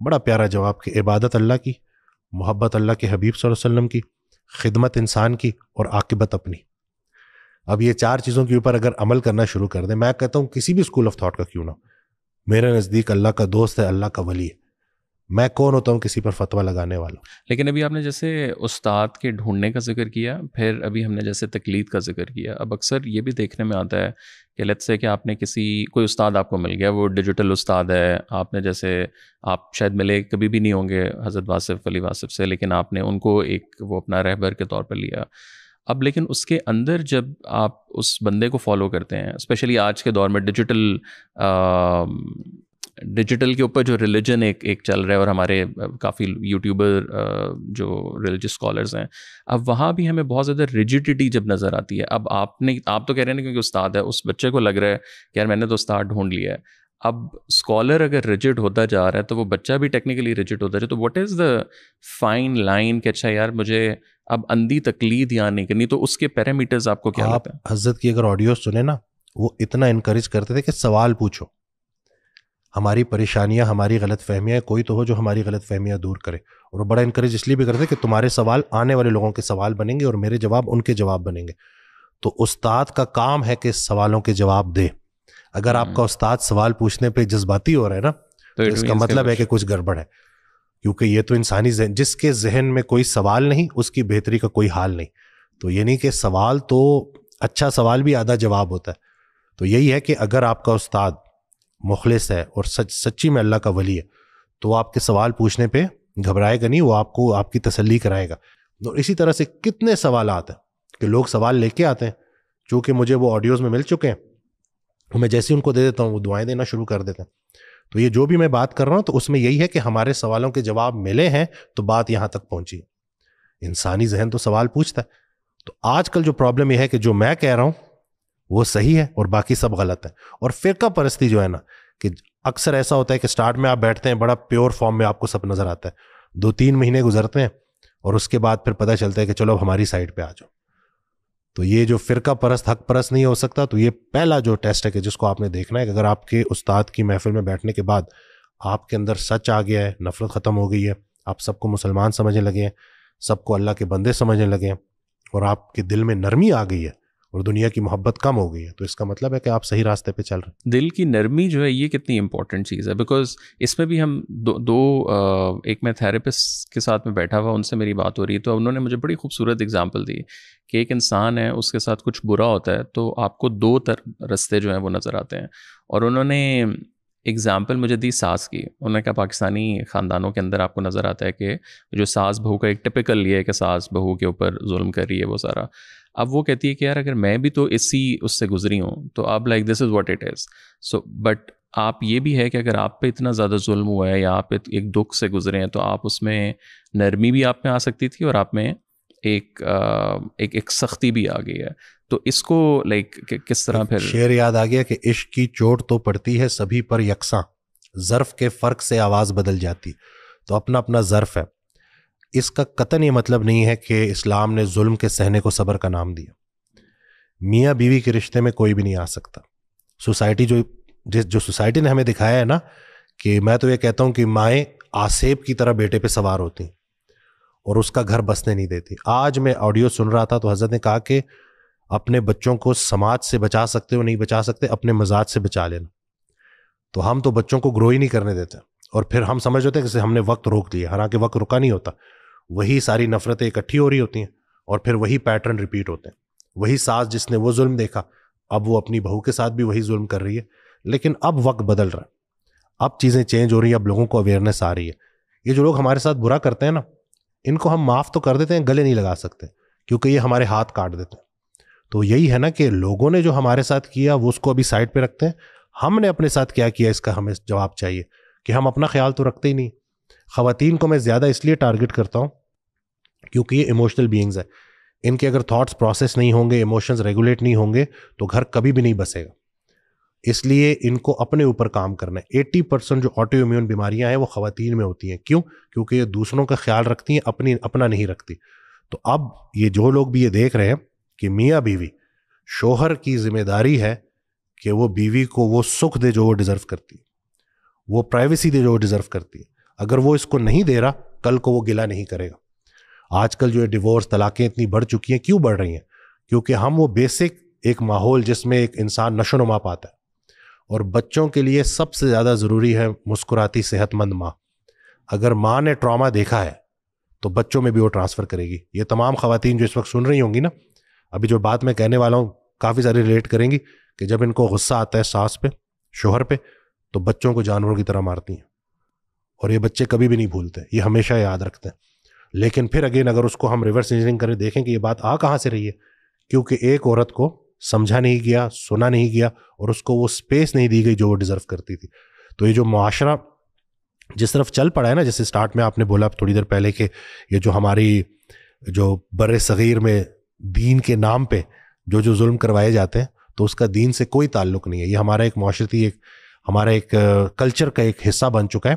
بڑا پیارا جواب کہ عبادت اللہ کی, محبت اللہ کے حبیب صلی اللہ علیہ وسلم کی, خدمت انسان کی, اور عاقبت اپنی. اب یہ 4 چیزوں کے اوپر اگر عمل کرنا شروع کر دیں, میں کہتا ہوں کسی بھی اسکول آف تھاٹ کا کیوں نہ, میرے نزدیک اللہ کا دوست ہے, اللہ کا ولی ہے. میں کون ہوتا ہوں کسی پر فتویٰ لگانے والا. لیکن ابھی آپ نے جیسے استاد کے ڈھونڈنے کا ذکر کیا, پھر ابھی ہم نے جیسے تقلید کا ذکر کیا. اب اکثر یہ بھی دیکھنے میں آتا ہے کہ لیٹس سے کہ آپ نے کوئی استاد آپ کو مل گیا, وہ ڈیجیٹل استاد ہے, آپ نے جیسے آپ شاید ملے کبھی بھی نہیں ہوں گے حضرت واصف علی واصف سے, لیکن آپ نے ان کو ایک وہ اپنا رہبر کے طور پر لیا. اب لیکن اس کے اندر جب آپ اس بندے کو فالو کرتے ہیں، اسپیشلی آج کے دور میں ڈیجیٹل کے اوپر جو ریلیجن ایک چل رہا ہے، اور ہمارے کافی یوٹیوبر جو ریلیجس اسکالرز ہیں، اب وہاں بھی ہمیں بہت زیادہ ریجیڈیٹی جب نظر آتی ہے. اب آپ تو کہہ رہے ہیں کیونکہ استاد ہے، اس بچے کو لگ رہا ہے کہ یار میں نے تو استاد ڈھونڈ لیا ہے. اب اسکالر اگر ریجڈ ہوتا جا رہا ہے تو وہ بچہ بھی ٹیکنیکلی ریجڈ ہوتا جائے. تو what is the fine line کہ اچھا یار مجھے اب اندھی تقلید یہاں نہیں کرنی، تو اس کے پیرامیٹرز آپ کو کیا لگتا ہے؟ آپ حضرت کی اگر آڈیو سنیں نا، وہ اتنا انکریج کرتے تھے کہ سوال پوچھو، ہماری پریشانیاں، ہماری غلط فہمیاں، کوئی تو ہو جو ہماری غلط فہمیاں دور کرے. اور وہ بڑا انکریج اس لیے بھی کرتے کہ تمہارے سوال آنے والے لوگوں کے سوال بنیں گے اور میرے جواب ان کے جواب بنیں گے. تو استاد کا کام ہے کہ سوالوں کے جواب دے. اگر آپ کا استاد سوال پوچھنے پہ جذباتی ہو رہا ہے نا، تو اس کا مطلب ہے کہ کچھ گڑبڑ ہے. کیونکہ یہ تو انسانی ذہن، جس کے ذہن میں کوئی سوال نہیں اس کی بہتری کا کوئی حال نہیں. تو یہ نہیں کہ سوال تو اچھا سوال بھی آدھا جواب ہوتا ہے. تو یہی ہے کہ اگر آپ کا استاد مخلص ہے اور سچی میں اللہ کا ولی ہے تو وہ آپ کے سوال پوچھنے پہ گھبرائے گا نہیں، وہ آپ کو آپ کی تسلی کرائے گا. اور اسی طرح سے کتنے سوالات ہیں کہ لوگ سوال لے کے آتے ہیں، چونکہ مجھے وہ آڈیوز میں مل چکے ہیں، میں جیسے ان کو دے دیتا ہوں وہ دعائیں دینا شروع کر دیتے ہیں. تو یہ جو بھی میں بات کر رہا ہوں تو اس میں یہی ہے کہ ہمارے سوالوں کے جواب ملے ہیں تو بات یہاں تک پہنچی. انسانی ذہن تو سوال پوچھتا ہے. تو آج کل جو پرابلم یہ ہے کہ جو میں کہہ رہا ہوں وہ صحیح ہے اور باقی سب غلط ہے. اور فرقہ پرستی جو ہے نا، کہ اکثر ایسا ہوتا ہے کہ سٹارٹ میں آپ بیٹھتے ہیں بڑا پیور فارم میں آپ کو سب نظر آتا ہے، 2-3 مہینے گزرتے ہیں اور اس کے بعد پھر پتہ چلتا ہے کہ چلو اب ہماری سائڈ پہ آ جاؤ. تو یہ جو فرقہ پرست حق پرست نہیں ہو سکتا. تو یہ پہلا جو ٹیسٹ ہے کہ جس کو آپ نے دیکھنا ہے کہ اگر آپ کے استاد کی محفل میں بیٹھنے کے بعد آپ کے اندر سچ آ گیا ہے، نفرت ختم ہو گئی ہے، آپ سب کو مسلمان سمجھنے لگے ہیں، سب کو اللہ کے بندے سمجھنے لگے ہیں، اور آپ کے دل میں نرمی آ گئی ہے اور دنیا کی محبت کم ہو گئی ہے، تو اس کا مطلب ہے کہ آپ صحیح راستے پہ چل رہے ہیں. دل کی نرمی جو ہے یہ کتنی امپورٹنٹ چیز ہے، بیکاز اس میں بھی ہم ایک میں تھراپسٹ کے ساتھ میں بیٹھا ہوا، ان سے میری بات ہو رہی ہے، تو انہوں نے مجھے بڑی خوبصورت ایگزامپل دی کہ ایک انسان ہے، اس کے ساتھ کچھ برا ہوتا ہے تو آپ کو 2 رستے جو ہیں وہ نظر آتے ہیں. اور انہوں نے ایگزامپل مجھے دی ساس کی. انہوں نے کہا پاکستانی خاندانوں کے اندر آپ کو نظر آتا ہے کہ جو ساس بہو کا ایک ٹپیکل یہ ہے کہ ساس بہو کے اوپر ظلم کر رہی ہے وہ سارا. اب وہ کہتی ہے کہ یار اگر میں بھی تو اس سے گزری ہوں تو اب like this is what it is. So but آپ یہ بھی ہے کہ اگر آپ پہ اتنا زیادہ ظلم ہوا ہے یا آپ ایک دکھ سے گزرے ہیں تو آپ اس میں نرمی بھی آپ میں آ سکتی تھی اور آپ میں ایک سختی بھی آ گئی ہے. تو اس کو لائک کس طرح پھر شعر یاد آ گیا کہ عشق کی چوٹ تو پڑتی ہے سبھی پر یکساں، ظرف کے فرق سے آواز بدل جاتی. تو اپنا اپنا ظرف ہے. اس کا قطعاً یہ مطلب نہیں ہے کہ اسلام نے ظلم کے سہنے کو صبر کا نام دیا. میاں بیوی کے رشتے میں کوئی بھی نہیں آ سکتا. سوسائٹی جو سوسائٹی نے ہمیں دکھایا ہے نا، کہ میں تو یہ کہتا ہوں کہ مائیں آسیب کی طرح بیٹے پہ سوار ہوتی ہیں اور اس کا گھر بسنے نہیں دیتی. آج میں آڈیو سن رہا تھا تو حضرت نے کہا کہ اپنے بچوں کو سماج سے بچا سکتے ہو نہیں بچا سکتے، اپنے مزاج سے بچا لینا. تو ہم تو بچوں کو گرو ہی نہیں کرنے دیتے اور پھر ہم سمجھ ہوتے ہیں کہ ہم نے وقت روک لیا، حالانکہ وقت رکا نہیں ہوتا. وہی ساری نفرتیں اکٹھی ہو رہی ہوتی ہیں اور پھر وہی پیٹرن ریپیٹ ہوتے ہیں. وہی ساس جس نے وہ ظلم دیکھا اب وہ اپنی بہو کے ساتھ بھی وہی ظلم کر رہی ہے. لیکن اب وقت بدل رہا ہے، اب چیزیں چینج ہو رہی ہیں، اب لوگوں کو اویئرنیس آ رہی ہے. یہ جو لوگ ہمارے ساتھ برا کرتے ہیں نا، ان کو ہم معاف تو کر دیتے ہیں، گلے نہیں لگا سکتے کیونکہ یہ ہمارے ہاتھ کاٹ دیتے ہیں. تو یہی ہے نا کہ لوگوں نے جو ہمارے ساتھ کیا وہ اس کو ابھی سائڈ پہ رکھتے ہیں. ہم نے اپنے ساتھ کیا کیا اس کا ہمیں جواب چاہیے کہ ہم اپنا خیال تو رکھتے ہی نہیں. خواتین کو میں زیادہ اس لیے ٹارگٹ کرتا ہوں کیونکہ یہ ایموشنل بینگز ہے. ان کے اگر تھاٹس پروسیس نہیں ہوں گے، ایموشنز ریگولیٹ نہیں ہوں گے تو گھر کبھی بھی نہیں بسے گا. اس لیے ان کو اپنے اوپر کام کرنا ہے. 80% جو آٹو امیون بیماریاں ہیں وہ خواتین میں ہوتی ہیں. کیوں؟ کیونکہ یہ دوسروں کا خیال رکھتی ہیں، اپنا نہیں رکھتی. تو اب یہ جو لوگ بھی یہ دیکھ رہے ہیں کہ میاں بیوی، شوہر کی ذمہ داری ہے کہ وہ بیوی کو وہ سکھ دے جو وہ ڈیزرو کرتی ہے، وہ پرائیویسی دے جو وہ ڈیزرو کرتی ہے. اگر وہ اس کو نہیں دے رہا کل کو وہ گلہ نہیں کرے گا. آج کل جو ڈیورس طلاقیں اتنی بڑھ چکی ہیں، کیوں بڑھ رہی ہیں؟ کیونکہ ہم وہ بیسک ایک ماحول جس میں ایک انسان نشو نما پاتا ہے. اور بچوں کے لیے سب سے زیادہ ضروری ہے مسکراتی صحت مند ماں. اگر ماں نے ٹراما دیکھا ہے تو بچوں میں بھی وہ ٹرانسفر کرے گی. یہ تمام خواتین جو اس وقت سن رہی ہوں گی نا، ابھی جو بات میں کہنے والا ہوں کافی ساری ریلیٹ کریں گی کہ جب ان کو غصہ آتا ہے ساس پہ، شوہر پہ، تو بچوں کو جانوروں کی طرح مارتی ہیں. اور یہ بچے کبھی بھی نہیں بھولتے، یہ ہمیشہ یاد رکھتے ہیں. لیکن پھر اگین اگر اس کو ہم ریورس انجینئرنگ کریں دیکھیں کہ یہ بات آ کہاں سے رہی ہے, کیونکہ ایک عورت کو سمجھا نہیں گیا, سنا نہیں گیا, اور اس کو وہ اسپیس نہیں دی گئی جو وہ ڈیزرو کرتی تھی. تو یہ جو معاشرہ جس طرف چل پڑا ہے نا, جیسے اسٹارٹ میں آپ نے بولا تھوڑی دیر پہلے کہ یہ جو ہماری جو بر صغیر میں دین کے نام پہ جو ظلم کروائے جاتے ہیں, تو اس کا دین سے کوئی تعلق نہیں ہے. یہ ہمارا ایک معاشرتی ہمارا ایک کلچر کا ایک حصہ بن چکا ہے.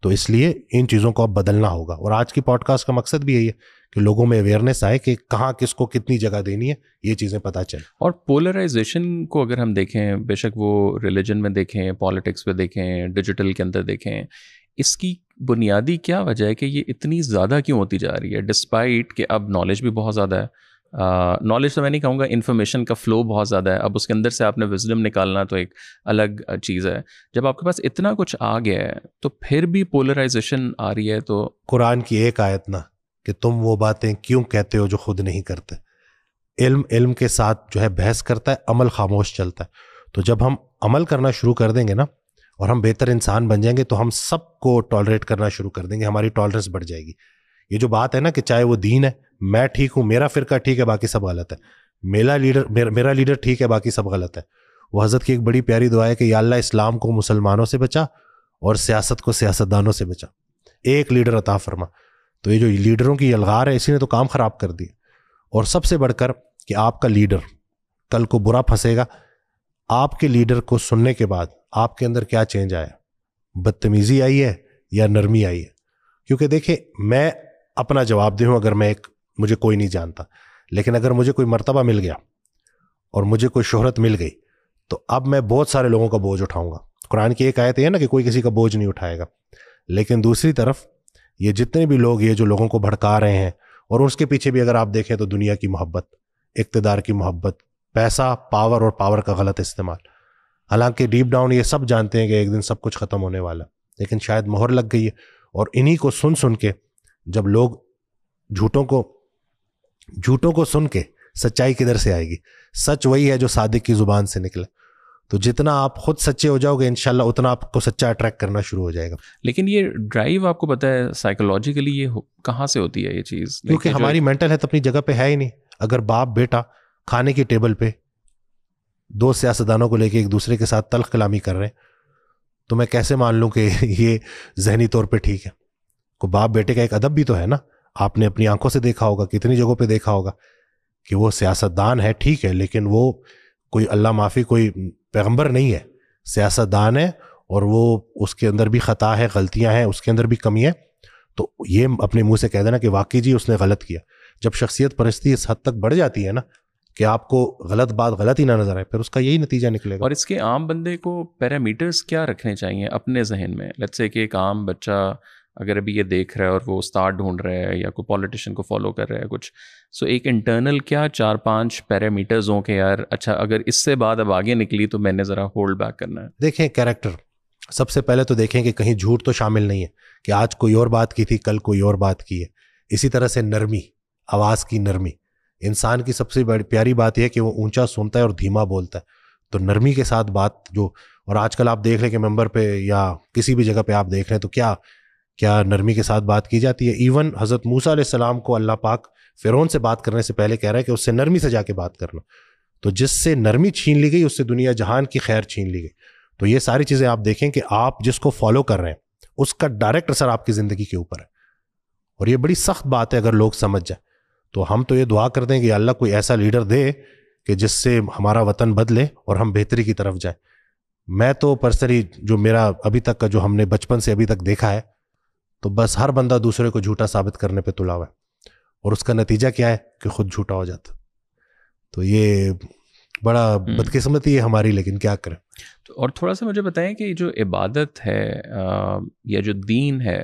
تو اس لیے ان چیزوں کو اب بدلنا ہوگا, اور آج کی پوڈ کاسٹ کا مقصد بھی یہی ہے کہ لوگوں میں اویئرنیس آئے کہ کہاں کس کو کتنی جگہ دینی ہے, یہ چیزیں پتہ چلیں. اور پولرائزیشن کو اگر ہم دیکھیں, بے شک وہ ریلیجن میں دیکھیں, پالیٹکس میں دیکھیں, ڈیجیٹل کے اندر دیکھیں, اس کی بنیادی کیا وجہ ہے کہ یہ اتنی زیادہ کیوں ہوتی جا رہی ہے, ڈسپائٹ کہ اب نالج بھی بہت زیادہ ہے. نالج تو میں نہیں کہوں گا, انفارمیشن کا فلو بہت زیادہ ہے. اب اس کے اندر سے آپ نے وزڈم نکالنا تو ایک الگ چیز ہے. جب آپ کے پاس اتنا کچھ آ گیا ہے تو پھر بھی پولرائزیشن آ رہی ہے. تو قرآن کی ایک آیت نا کہ تم وہ باتیں کیوں کہتے ہو جو خود نہیں کرتے. علم کے ساتھ جو ہے بحث کرتا ہے, عمل خاموش چلتا ہے. تو جب ہم عمل کرنا شروع کر دیں گے نا, اور ہم بہتر انسان بن جائیں گے, تو ہم سب کو ٹالریٹ کرنا شروع کر دیں گے, ہماری ٹالرنس بڑھ جائے گی. یہ جو بات ہے نا کہ چاہے وہ دین ہے, میں ٹھیک ہوں, میرا فرقہ ٹھیک ہے, باقی سب غلط ہے, میرا لیڈر ٹھیک ہے, باقی سب غلط ہے. وہ حضرت کی ایک بڑی پیاری دعا ہے کہ یا اللہ اسلام کو مسلمانوں سے بچا اور سیاست کو سیاستدانوں سے بچا, ایک لیڈر عطا فرما. تو یہ جو لیڈروں کی یلغار ہے, اسی نے تو کام خراب کر دیا. اور سب سے بڑھ کر کہ آپ کا لیڈر کل کو برا پھنسے گا, آپ کے لیڈر کو سننے کے بعد آپ کے اندر کیا چینج آیا, بدتمیزی آئی ہے یا نرمی آئی ہے. کیونکہ دیکھیں, میں اپنا جواب دے ہوں, اگر مجھے کوئی نہیں جانتا, لیکن اگر مجھے کوئی مرتبہ مل گیا اور مجھے کوئی شہرت مل گئی, تو اب میں بہت سارے لوگوں کا بوجھ اٹھاؤں گا. قرآن کی ایک آیت ہے نا کہ کوئی کسی کا بوجھ نہیں اٹھائے گا. لیکن دوسری طرف یہ جتنے بھی لوگ یہ جو لوگوں کو بھڑکا رہے ہیں, اور اس کے پیچھے بھی اگر آپ دیکھیں تو دنیا کی محبت, اقتدار کی محبت, پیسہ, پاور اور پاور کا غلط استعمال. حالانکہ ڈیپ ڈاؤن یہ سب جانتے ہیں کہ ایک دن سب کچھ ختم ہونے والا, لیکن شاید مہر لگ گئی ہے. اور انہی کو سن کے جب لوگ جھوٹوں کو سن کے سچائی کدھر سے آئے گی. سچ وہی ہے جو صادق کی زبان سے نکلے. تو جتنا آپ خود سچے ہو جاؤ گے انشاءاللہ اتنا آپ کو سچا اٹریکٹ کرنا شروع ہو جائے گا. لیکن یہ ڈرائیو آپ کو پتہ ہے سائیکولوجیکلی یہ کہاں سے ہوتی ہے یہ چیز؟ کیونکہ ہماری مینٹل ہیلتھ اپنی جگہ پہ ہے ہی نہیں. اگر باپ بیٹا کھانے کی ٹیبل پہ دو سیاستدانوں کو لے کے ایک دوسرے کے ساتھ تلخ کلامی کر رہے ہیں, تو میں کیسے مان لوں کہ یہ ذہنی طور پہ ٹھیک ہے؟ کو باپ بیٹے کا ایک ادب بھی تو ہے نا. آپ نے اپنی آنکھوں سے دیکھا ہوگا, کتنی جگہوں پہ دیکھا ہوگا کہ وہ سیاستدان ہے, ٹھیک ہے, لیکن وہ کوئی اللہ معافی کوئی پیغمبر نہیں ہے, سیاستدان ہے, اور وہ اس کے اندر بھی خطا ہے, غلطیاں ہیں, اس کے اندر بھی کمی ہے. تو یہ اپنے منہ سے کہہ دینا کہ واقعی جی اس نے غلط کیا. جب شخصیت پرستی اس حد تک بڑھ جاتی ہے نا کہ آپ کو غلط بات غلط ہی نہ نظر آئے, پھر اس کا یہی نتیجہ نکلے گا. اور اس کے عام بندے کو پیرامیٹرز کیا رکھنے چاہیے اپنے ذہن میں؟ لیٹس سے کہ ایک عام بچہ اگر ابھی یہ دیکھ رہا ہے اور وہ استاد ڈھونڈ رہا ہے یا کوئی پولیٹیشین کو فالو کر رہا ہے کچھ, سو ایک انٹرنل کیا 4-5 پیرامیٹرز ہوں کہ یار اچھا اگر اس سے بعد اب آگے نکلی تو میں نے ذرا ہولڈ بیک کرنا ہے. دیکھیں کیریکٹر, سب سے پہلے تو دیکھیں کہ کہیں جھوٹ تو شامل نہیں ہے کہ آج کوئی اور بات کی تھی, کل کوئی اور بات کی ہے. اسی طرح سے نرمی, آواز کی نرمی. انسان کی سب سے بڑی پیاری بات یہ ہے کہ وہ اونچا سنتا ہے اور دھیما بولتا ہے. تو نرمی کے ساتھ بات جو, اور آج کل آپ دیکھ لیں کہ ممبر پہ یا کسی بھی جگہ پہ آپ دیکھ رہے ہیں تو کیا نرمی کے ساتھ بات کی جاتی ہے. ایون حضرت موسیٰ علیہ السلام کو اللہ پاک فرعون سے بات کرنے سے پہلے کہہ رہا ہے کہ اس سے نرمی سے جا کے بات کرنا. تو جس سے نرمی چھین لی گئی اس سے دنیا جہان کی خیر چھین لی گئی. تو یہ ساری چیزیں آپ دیکھیں کہ آپ جس کو فالو کر رہے ہیں اس کا ڈائریکٹ اثر آپ کی زندگی کے اوپر ہے. اور یہ بڑی سخت بات ہے اگر لوگ سمجھ جائیں. تو ہم تو یہ دعا کرتے ہیں کہ اللہ کوئی ایسا لیڈر دے کہ جس سے ہمارا وطن بدلے اور ہم بہتری کی طرف جائیں. میں تو پرسنلی جو میرا ابھی تک کا جو ہم نے بچپن سے ابھی تک دیکھا ہے, تو بس ہر بندہ دوسرے کو جھوٹا ثابت کرنے پہ تلا ہوا ہے, اور اس کا نتیجہ کیا ہے کہ خود جھوٹا ہو جاتا. تو یہ بڑا بدقسمتی ہے ہماری, لیکن کیا کریں. اور تھوڑا سا مجھے بتائیں کہ جو عبادت ہے یا جو دین ہے,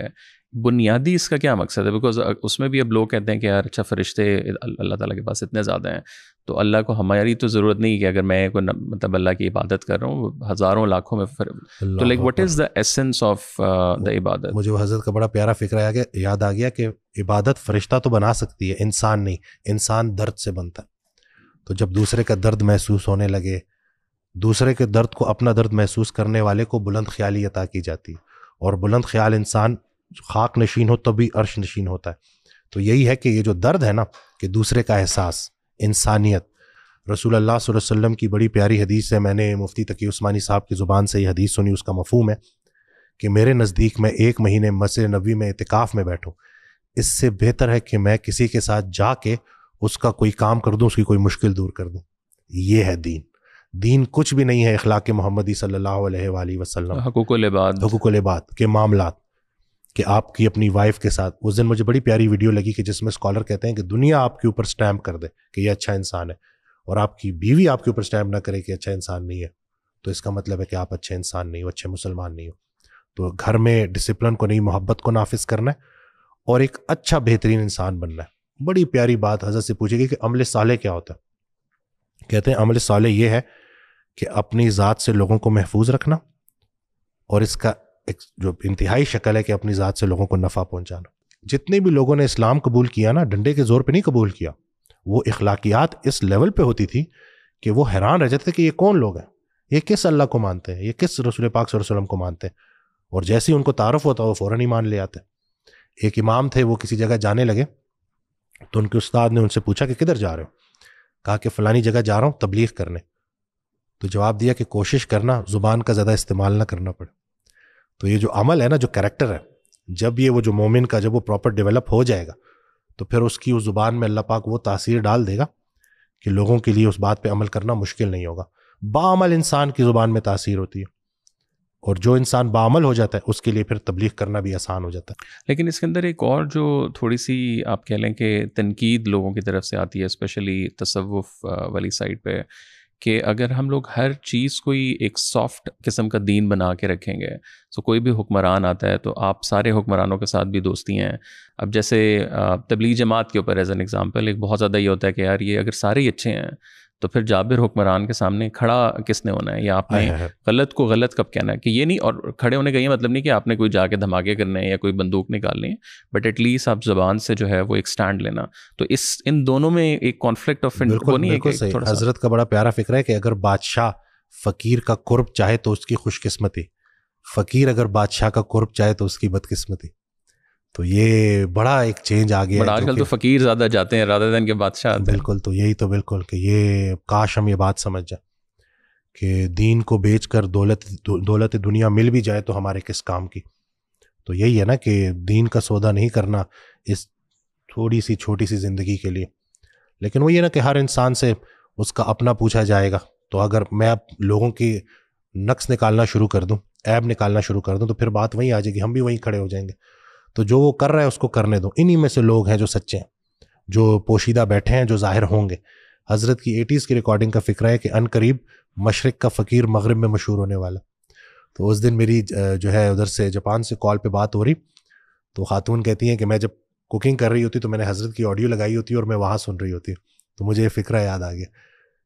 بنیادی اس کا کیا مقصد ہے؟ بیکاز اس میں بھی اب لوگ کہتے ہیں کہ یار اچھا فرشتے اللہ تعالیٰ کے پاس اتنے زیادہ ہیں تو اللہ کو ہماری تو ضرورت نہیں کہ اگر میں کوئی مطلب اللہ کی عبادت کر رہا ہوں ہزاروں لاکھوں میں تو like what is the essence of the عبادت؟ مجھے وہ حضرت کا بڑا پیارا فکر یاد آ گیا کہ عبادت فرشتہ تو بنا سکتی ہے, انسان نہیں. انسان درد سے بنتا ہے. تو جب دوسرے کا درد محسوس ہونے لگے, دوسرے کے درد کو اپنا درد محسوس کرنے والے کو بلند خیالی عطا کی جاتی ہے. اور بلند خیال انسان خاک نشین ہو تب بھی عرش نشین ہوتا ہے. تو یہی ہے کہ یہ جو درد ہے نا کہ دوسرے کا احساس, انسانیت, رسول اللہ صلی اللہ علیہ وسلم کی بڑی پیاری حدیث ہے, میں نے مفتی تقی عثمانی صاحب کی زبان سے یہ حدیث سنی, اس کا مفہوم ہے کہ میرے نزدیک میں 1 مہینے مسجد نبوی میں اعتکاف میں بیٹھوں, اس سے بہتر ہے کہ میں کسی کے ساتھ جا کے اس کا کوئی کام کر دوں, اس کی کوئی مشکل دور کر دوں. یہ ہے دین. دین کچھ بھی نہیں ہے اخلاق محمدی صلی اللہ علیہ وآلہ وسلم, حقوق العباد کے معاملات, کہ آپ کی اپنی وائف کے ساتھ. اس دن مجھے بڑی پیاری ویڈیو لگی کہ جس میں اسکالر کہتے ہیں کہ دنیا آپ کے اوپر سٹیمپ کر دے کہ یہ اچھا انسان ہے, اور آپ کی بیوی آپ کے اوپر سٹیمپ نہ کرے کہ اچھا انسان نہیں ہے, تو اس کا مطلب ہے کہ آپ اچھے انسان نہیں ہو, اچھے مسلمان نہیں ہو. تو گھر میں ڈسپلن کو نہیں, محبت کو نافذ کرنا ہے اور ایک اچھا بہترین انسان بننا ہے. بڑی پیاری بات حضرت سے پوچھے گی کہ عمل صالح کیا ہوتا ہے. کہتے ہیں عمل صالح یہ ہے کہ اپنی ذات سے لوگوں کو محفوظ رکھنا, اور اس کا ایک جو انتہائی شکل ہے کہ اپنی ذات سے لوگوں کو نفع پہنچانا. جتنے بھی لوگوں نے اسلام قبول کیا نا, ڈنڈے کے زور پہ نہیں قبول کیا, وہ اخلاقیات اس لیول پہ ہوتی تھی کہ وہ حیران رہ جاتے تھے کہ یہ کون لوگ ہیں, یہ کس اللہ کو مانتے ہیں, یہ کس رسول پاک صلی اللہ علیہ وسلم کو مانتے ہیں. اور جیسے ہی ان کو تعارف ہوتا وہ فوراً ایمان لے آتے. ایک امام تھے, وہ کسی جگہ جانے لگے تو ان کے استاد نے ان سے پوچھا کہ کدھر جا رہے ہو؟ کہا کہ فلانی جگہ جا رہا ہوں تبلیغ کرنے. تو جواب دیا کہ کوشش کرنا زبان کا زیادہ استعمال نہ کرنا پڑے. تو یہ جو عمل ہے نا, جو کریکٹر ہے, جب یہ وہ جو مومن کا جب وہ پراپر ڈیولپ ہو جائے گا تو پھر اس کی اس زبان میں اللہ پاک وہ تاثیر ڈال دے گا کہ لوگوں کے لیے اس بات پہ عمل کرنا مشکل نہیں ہوگا. باعمل انسان کی زبان میں تاثیر ہوتی ہے, اور جو انسان باعمل ہو جاتا ہے اس کے لیے پھر تبلیغ کرنا بھی آسان ہو جاتا ہے. لیکن اس کے اندر ایک اور جو تھوڑی سی آپ کہہ لیں کہ تنقید لوگوں کی طرف سے آتی ہے, اسپیشلی تصوف والی سائڈ پہ, کہ اگر ہم لوگ ہر چیز کو ہی ایک سافٹ قسم کا دین بنا کے رکھیں گے, تو کوئی بھی حکمران آتا ہے تو آپ سارے حکمرانوں کے ساتھ بھی دوستی ہیں. اب جیسے تبلیغ جماعت کے اوپر ایز این ایگزامپل ایک بہت زیادہ یہ ہوتا ہے کہ یار یہ اگر سارے ہی اچھے ہیں تو پھر جابر حکمران کے سامنے کھڑا کس نے ہونا ہے, یا آپ نے غلط کو غلط کب کہنا ہے, کہ یہ نہیں. اور کھڑے ہونے کا یہ مطلب نہیں کہ آپ نے کوئی جا کے دھماکے کرنے ہیں یا کوئی بندوق نکالنی ہے, بٹ ایٹ لیسٹ آپ زبان سے جو ہے وہ ایک سٹینڈ لینا. تو ان دونوں میں ایک کانفلکٹ آف وہ نہیں ہے کہ حضرت کا بڑا پیارا فکر ہے کہ اگر بادشاہ فقیر کا قرب چاہے تو اس کی خوش قسمتی, فقیر اگر بادشاہ کا قرب چاہے تو اس کی بدقسمتی. تو یہ بڑا ایک چینج آ گیا. آج کل تو فقیر زیادہ جاتے ہیں رادر دین کے بادشاہ. بالکل, تو یہی تو بالکل کہ یہ کاش ہم یہ بات سمجھ جائیں کہ دین کو بیچ کر دولت دنیا مل بھی جائے تو ہمارے کس کام کی. تو یہی ہے نا کہ دین کا سودا نہیں کرنا اس تھوڑی سی چھوٹی سی زندگی کے لیے. لیکن وہ یہ نا کہ ہر انسان سے اس کا اپنا پوچھا جائے گا. تو اگر میں اب لوگوں کی نقص نکالنا شروع کر دوں, عیب نکالنا شروع کر دوں, تو پھر بات وہیں آ جائے گی, ہم بھی وہیں کھڑے ہو جائیں گے. تو جو وہ کر رہا ہے اس کو کرنے دو. انہی میں سے لوگ ہیں جو سچے ہیں, جو پوشیدہ بیٹھے ہیں, جو ظاہر ہوں گے. حضرت کی 80s کی ریکارڈنگ کا فکر ہے کہ ان قریب مشرق کا فقیر مغرب میں مشہور ہونے والا. تو اس دن میری جو ہے ادھر سے جاپان سے کال پہ بات ہو رہی, تو خاتون کہتی ہیں کہ میں جب کوکنگ کر رہی ہوتی تو میں نے حضرت کی آڈیو لگائی ہوتی اور میں وہاں سن رہی ہوتی. تو مجھے یہ فکرہ یاد آ گیا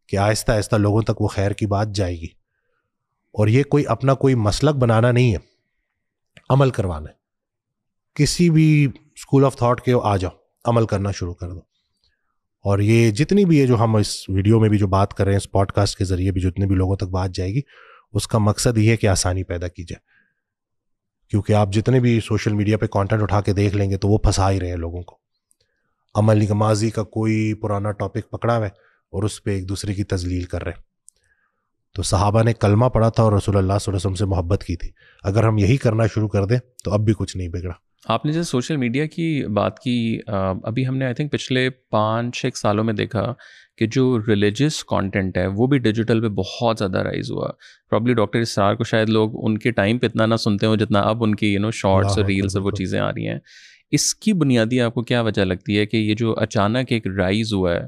کہ آہستہ آہستہ لوگوں تک وہ خیر کی بات جائے گی. اور یہ کوئی اپنا کوئی مسلک بنانا نہیں ہے, عمل کروانا ہے. کسی بھی اسکول آف تھاٹ کے آ جاؤ, عمل کرنا شروع کر دو. اور یہ جتنی بھی ہے جو ہم اس ویڈیو میں بھی جو بات کر رہے ہیں, اس پوڈ کاسٹ کے ذریعے بھی جتنے بھی لوگوں تک بات جائے گی, اس کا مقصد یہ ہے کہ آسانی پیدا کی جائے. کیونکہ آپ جتنے بھی سوشل میڈیا پہ کانٹینٹ اٹھا کے دیکھ لیں گے تو وہ پھنسا ہی رہے ہیں لوگوں کو. عمل ماضی کا کوئی پرانا ٹاپک پکڑا ہوا ہے اور اس پہ ایک دوسرے کی تذلیل کر رہے ہیں. تو صحابہ نے کلمہ پڑھا تھا اور رسول اللہ صلی اللہ علیہ وسلم سے محبت کی تھی. اگر ہم یہی کرنا شروع کر دیں تو اب بھی کچھ نہیں بگڑا. آپ نے جیسے سوشل میڈیا کی بات کی, ابھی ہم نے آئی تھنک پچھلے 5-6 سالوں میں دیکھا کہ جو ریلیجس کانٹینٹ ہے وہ بھی ڈیجیٹل پہ بہت زیادہ رائز ہوا. پرابلی ڈاکٹر اسرار کو شاید لوگ ان کے ٹائم پہ اتنا نہ سنتے ہوں جتنا اب ان کی شارٹس اور ریلس اور وہ چیزیں آ رہی ہیں. اس کی بنیادی آپ کو کیا وجہ لگتی ہے کہ یہ جو اچانک ایک رائز ہوا ہے,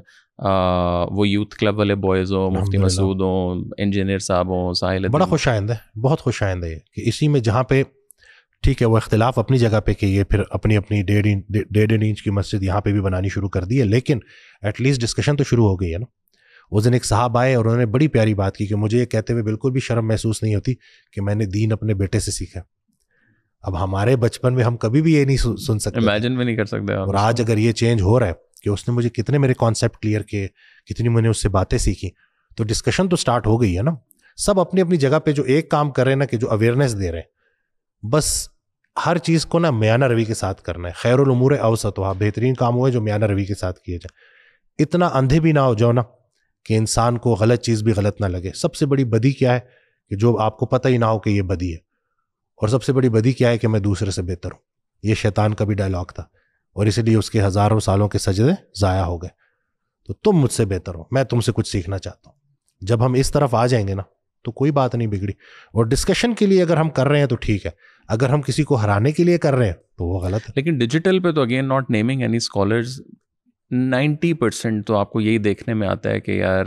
وہ یوتھ کلب والے بوائز ہوں, مفتی مسعود ہوں, انجینئر صاحب ہوں, ساحل, بڑا خوش آئند ہے, بہت خوش آئند ہے کہ اسی میں جہاں پہ ٹھیک ہے وہ اختلاف اپنی جگہ پہ کہ یہ پھر اپنی 1.5 انچ کی مسجد یہاں پہ بھی بنانی شروع کر دی ہے, لیکن ایٹ لیسٹ ڈسکشن تو شروع ہو گئی ہے نا. اس دن ایک صاحب آئے اور انہوں نے بڑی پیاری بات کی کہ مجھے یہ کہتے ہوئے بالکل بھی شرم محسوس نہیں ہوتی کہ میں نے دین اپنے بیٹے سے سیکھا. اب ہمارے بچپن میں ہم کبھی بھی یہ نہیں سن سکتے, امیجن بھی نہیں کر سکتے. اور آج اگر یہ چینج ہو رہا ہے کہ اس نے مجھے کتنے میرے کانسیپٹ کلیئر کیے, کتنی میں نے اس سے باتیں سیکھی, تو ڈسکشن تو سٹارٹ ہو گئی ہے نا. سب اپنی اپنی جگہ پہ جو ایک کام کر رہے ہیں نا کہ جو اویئرنیس دے رہے ہیں, بس ہر چیز کو نا میانہ روی کے ساتھ کرنا ہے. خیر الامور اوسطها, بہترین کام ہوئے جو میانہ روی کے ساتھ کیے جائیں. اتنا اندھے بھی نہ ہو جاؤ نا کہ انسان کو غلط چیز بھی غلط نہ لگے. سب سے بڑی بدی کیا ہے کہ جو آپ کو پتہ ہی نہ ہو کہ یہ بدی ہے, اور سب سے بڑی بدی کیا ہے کہ میں دوسرے سے بہتر ہوں. یہ شیطان کا بھی ڈائلاگ تھا, اور اسی لیے اس کے ہزاروں سالوں کے سجدے ضائع ہو گئے. تو تم مجھ سے بہتر ہو, میں تم سے کچھ سیکھنا چاہتا ہوں. جب ہم اس طرف آ جائیں گے نا تو کوئی بات نہیں بگڑی. اور ڈسکشن کے لیے اگر ہم کر رہے ہیں تو ٹھیک ہے, اگر ہم کسی کو ہرانے کے لیے کر رہے ہیں تو وہ غلط ہے. لیکن ڈیجیٹل پہ تو again not naming any scholars 90% تو آپ کو یہی دیکھنے میں آتا ہے کہ یار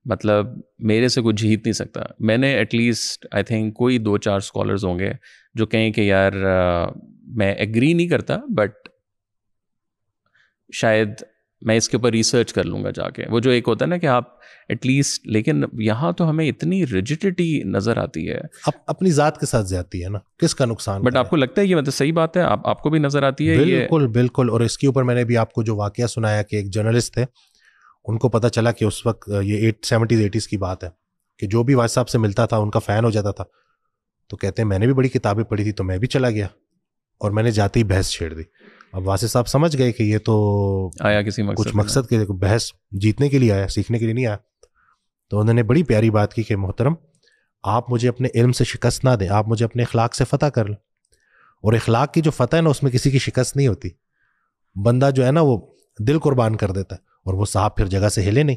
مطلب میرے سے کوئی جیت نہیں سکتا. میں نے ایٹ لیسٹ آئی تھنک کوئی 2-4 اسکالرز ہوں گے جو کہیں کہ یار میں ایگری نہیں کرتا بٹ شاید میں اس کے اوپر ریسرچ کر لوں گا جا کے. وہ جو ایک ہوتا ہے نا کہ آپ ایٹ لیسٹ, لیکن یہاں تو ہمیں اتنی ریجڈٹی نظر آتی ہے. اپنی ذات کے ساتھ زیادتی ہے نا, کس کا نقصان. بٹ آپ کو لگتا ہے یہ مطلب صحیح بات ہے, آپ کو بھی نظر آتی ہے؟ بالکل بالکل. اور اس کے اوپر میں نے بھی آپ کو جو واقعہ سنایا کہ ایک جرنلسٹ تھے, ان کو پتہ چلا کہ اس وقت یہ 70s 80s کی بات ہے کہ جو بھی واجد صاحب سے ملتا تھا ان کا فین ہو جاتا تھا. تو کہتے ہیں میں نے بھی بڑی کتابیں پڑھی تھی تو میں بھی چلا گیا اور میں نے جاتے ہی بحث چھیڑ دی. اب واجد صاحب سمجھ گئے کہ یہ تو آیا کسی کچھ مقصد کے, بحث جیتنے کے لیے آیا, سیکھنے کے لیے نہیں آیا. تو انہوں نے بڑی پیاری بات کی کہ محترم آپ مجھے اپنے علم سے شکست نہ دیں, آپ مجھے اپنے اخلاق سے فتح کر لیں. اور اخلاق کی جو فتح ہے نا اس میں کسی کی شکست نہیں ہوتی. بندہ جو ہے نا وہ دل قربان کر دیتا ہے اور وہ صاحب پھر جگہ سے ہلے نہیں.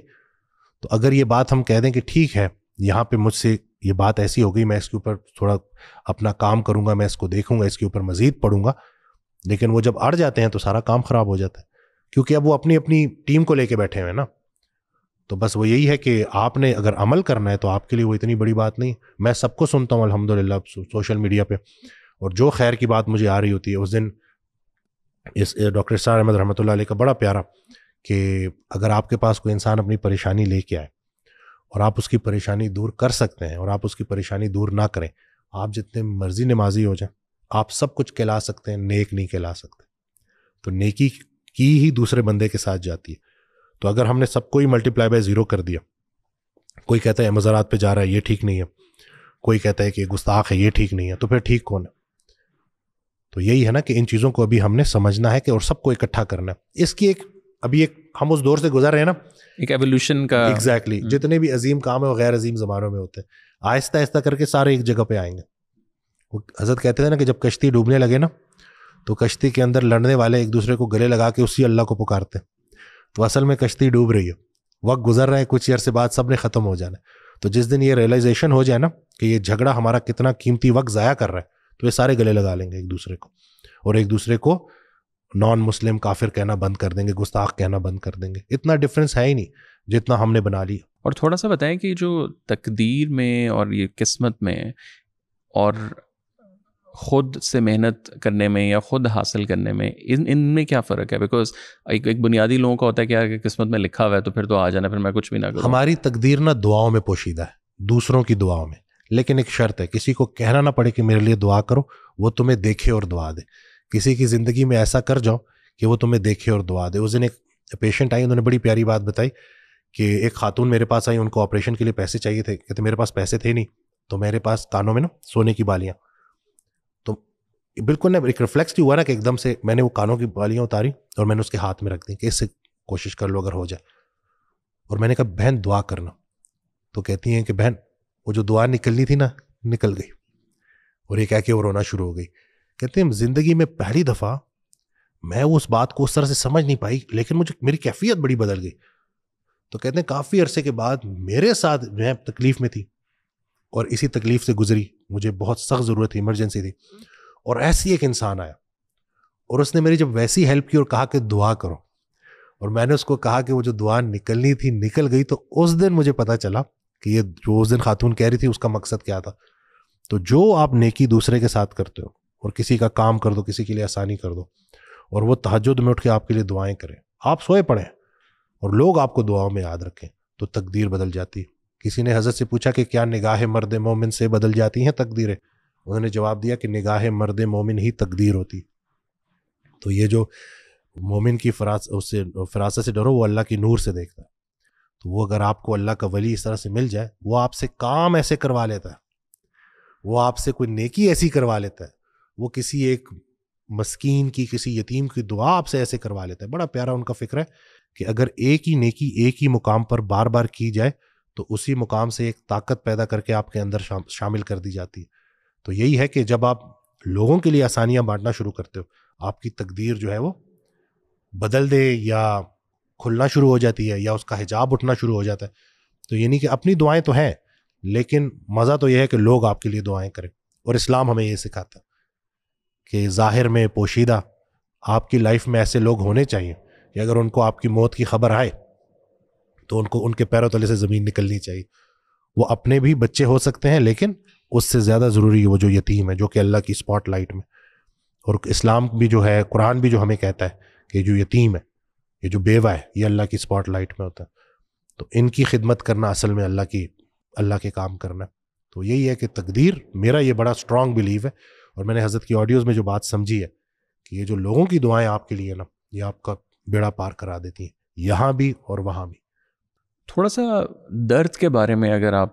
تو اگر یہ بات ہم کہہ دیں کہ ٹھیک ہے یہاں پہ مجھ سے یہ بات ایسی ہو گئی, میں اس کے اوپر تھوڑا اپنا کام کروں گا, میں اس کو دیکھوں گا, اس کے اوپر مزید پڑھوں گا, لیکن وہ جب اڑ جاتے ہیں تو سارا کام خراب ہو جاتا ہے کیونکہ اب وہ اپنی ٹیم کو لے کے بیٹھے ہوئے نا. تو بس وہ یہی ہے کہ آپ نے اگر عمل کرنا ہے تو آپ کے لیے وہ اتنی بڑی بات نہیں. میں سب کو سنتا ہوں الحمدللہ سوشل میڈیا پہ, اور جو خیر کی بات مجھے آ رہی ہوتی ہے. اس دن اس ڈاکٹر اسرار احمد رحمۃ اللہ علیہ کا بڑا پیارا کہ اگر آپ کے پاس کوئی انسان اپنی پریشانی لے کے آئے اور آپ اس کی پریشانی دور کر سکتے ہیں اور آپ اس کی پریشانی دور نہ کریں, آپ جتنے مرضی نمازی ہو جائیں آپ سب کچھ کہلا سکتے ہیں, نیک نہیں کہلا سکتے. تو نیکی کی ہی دوسرے بندے کے ساتھ جاتی ہے. تو اگر ہم نے سب کو ہی ملٹیپلائی بائی 0 کر دیا, کوئی کہتا ہے مزارات پہ جا رہا ہے یہ ٹھیک نہیں ہے, کوئی کہتا ہے کہ گستاخ ہے یہ ٹھیک نہیں ہے, تو پھر ٹھیک کون ہے؟ تو یہی ہے نا کہ ان چیزوں کو ابھی ہم نے سمجھنا ہے کہ اور سب کو اکٹھا کرنا ہے. اس کی ابھی ایک ہم اس دور سے گزر رہے ہیں نا, ایک ایولیوشن کا. ایگزیکٹلی. جتنے بھی عظیم کام ہیں وہ غیر عظیم زمانوں میں ہوتے ہیں, آہستہ آہستہ کر کے سارے ایک جگہ پہ آئیں گے. حضرت کہتے تھے نا کہ جب کشتی ڈوبنے لگے نا تو کشتی کے اندر لڑنے والے ایک دوسرے کو گلے لگا کے اسی اللہ کو پکارتے ہیں. تو اصل میں کشتی ڈوب رہی ہے, وقت گزر رہا ہے, کچھ عرصے بعد سب نے ختم ہو جانا ہے. تو جس دن یہ ریئلائزیشن ہو جائے نا کہ یہ جھگڑا ہمارا کتنا قیمتی وقت ضائع کر رہا ہے, تو یہ سارے گلے لگا لیں گے ایک دوسرے کو, اور ایک دوسرے کو نان مسلم کافر کہنا بند کر دیں گے, گستاخ کہنا بند کر دیں گے. اتنا ڈفرینس ہے ہی نہیں جتنا ہم نے بنا لیا. اور تھوڑا سا بتائیں کہ جو تقدیر میں اور یہ قسمت میں اور خود سے محنت کرنے میں یا خود حاصل کرنے میں ان میں کیا فرق ہے؟ بیکاز ایک بنیادی لوگوں کا ہوتا ہے کہ یار قسمت میں لکھا ہوا ہے تو پھر تو آ جانا, پھر میں کچھ بھی نہ کروں. ہماری تقدیر نا دعاؤں میں پوشیدہ ہے, دوسروں کی دعاؤں میں, لیکن ایک شرط ہے, کسی کو کہنا نہ پڑے کہ میرے لیے دعا کرو, وہ تمہیں دیکھے اور دعا دے. کسی کی زندگی میں ایسا کر جاؤ کہ وہ تمہیں دیکھے اور دعا دے. اس دن ایک پیشنٹ آئی, انہوں نے بڑی پیاری بات بتائی کہ ایک خاتون میرے پاس آئی, ان کو آپریشن کے لیے پیسے چاہیے تھے. کہتے میرے پاس پیسے تھے نہیں, تو میرے پاس کانوں میں نا سونے کی بالیاں. تو بالکل نا ایک ریفلیکس ہوا نا کہ ایک دم سے میں نے وہ کانوں کی بالیاں اتاری اور میں نے اس کے ہاتھ میں رکھ دی کہ اس سے کوشش کر لو اگر ہو جائے. اور میں نے کہا بہن دعا کرنا. تو کہتی ہیں کہ بہن وہ جو دعا نکلنی تھی نا نکل گئی. اور یہ کہہ کے وہ رونا شروع ہو گئی. کہتے ہیں زندگی میں پہلی دفعہ میں اس بات کو اس طرح سے سمجھ نہیں پائی, لیکن مجھے میری کیفیت بڑی بدل گئی. تو کہتے ہیں کافی عرصے کے بعد میرے ساتھ میں تکلیف میں تھی اور اسی تکلیف سے گزری, مجھے بہت سخت ضرورت تھی, ایمرجنسی تھی, اور ایسی ایک انسان آیا اور اس نے میری جب ویسی ہیلپ کی اور کہا کہ دعا کرو, اور میں نے اس کو کہا کہ وہ جو دعا نکلنی تھی نکل گئی. تو اس دن مجھے پتا چلا کہ یہ جو اس دن خاتون کہہ رہی تھی اس کا مقصد کیا تھا. تو جو آپ نیکی دوسرے کے ساتھ کرتے ہو اور کسی کا کام کر دو, کسی کے لیے آسانی کر دو, اور وہ تہجد میں اٹھ کے آپ کے لیے دعائیں کریں, آپ سوئے پڑیں اور لوگ آپ کو دعاؤں میں یاد رکھیں, تو تقدیر بدل جاتی ہے. کسی نے حضرت سے پوچھا کہ کیا نگاہ مرد مومن سے بدل جاتی ہیں تقدیریں؟ انہوں نے جواب دیا کہ نگاہ مرد مومن ہی تقدیر ہوتی. تو یہ جو مومن کی فراست سے ڈرو, وہ اللہ کی نور سے دیکھتا ہے. تو وہ اگر آپ کو اللہ کا ولی اس طرح سے مل جائے, وہ آپ سے کام ایسے کروا لیتا ہے, وہ آپ سے کوئی نیکی ایسی کروا لیتا ہے, وہ کسی ایک مسکین کی, کسی یتیم کی دعا آپ سے ایسے کروا لیتا ہے. بڑا پیارا ان کا فکر ہے کہ اگر ایک ہی نیکی ایک ہی مقام پر بار بار کی جائے تو اسی مقام سے ایک طاقت پیدا کر کے آپ کے اندر شامل کر دی جاتی ہے. تو یہی ہے کہ جب آپ لوگوں کے لیے آسانیاں بانٹنا شروع کرتے ہو, آپ کی تقدیر جو ہے وہ بدل دے یا کھلنا شروع ہو جاتی ہے یا اس کا حجاب اٹھنا شروع ہو جاتا ہے. تو یہ نہیں کہ اپنی دعائیں تو ہیں, لیکن مزہ تو یہ ہے کہ لوگ آپ کے لیے دعائیں کریں. اور اسلام ہمیں یہ سکھاتا ہے کہ ظاہر میں پوشیدہ آپ کی لائف میں ایسے لوگ ہونے چاہیے کہ اگر ان کو آپ کی موت کی خبر آئے تو ان کے پیروں تلے سے زمین نکلنی چاہیے. وہ اپنے بھی بچے ہو سکتے ہیں, لیکن اس سے زیادہ ضروری ہے وہ جو یتیم ہے, جو کہ اللہ کی اسپاٹ لائٹ میں. اور اسلام بھی جو ہے, قرآن بھی جو ہمیں کہتا ہے کہ جو یتیم ہے, یہ جو بیوہ ہے, یہ اللہ کی اسپاٹ لائٹ میں ہوتا ہے. تو ان کی خدمت کرنا اصل میں اللہ کے کام کرنا. تو یہی ہے کہ تقدیر, میرا یہ بڑا اسٹرانگ بلیو ہے. اور میں نے حضرت کی آڈیوز میں جو بات سمجھی ہے کہ یہ جو لوگوں کی دعائیں آپ کے لیے نا, یہ آپ کا بیڑا پار کرا دیتی ہیں, یہاں بھی اور وہاں بھی. تھوڑا سا درد کے بارے میں اگر آپ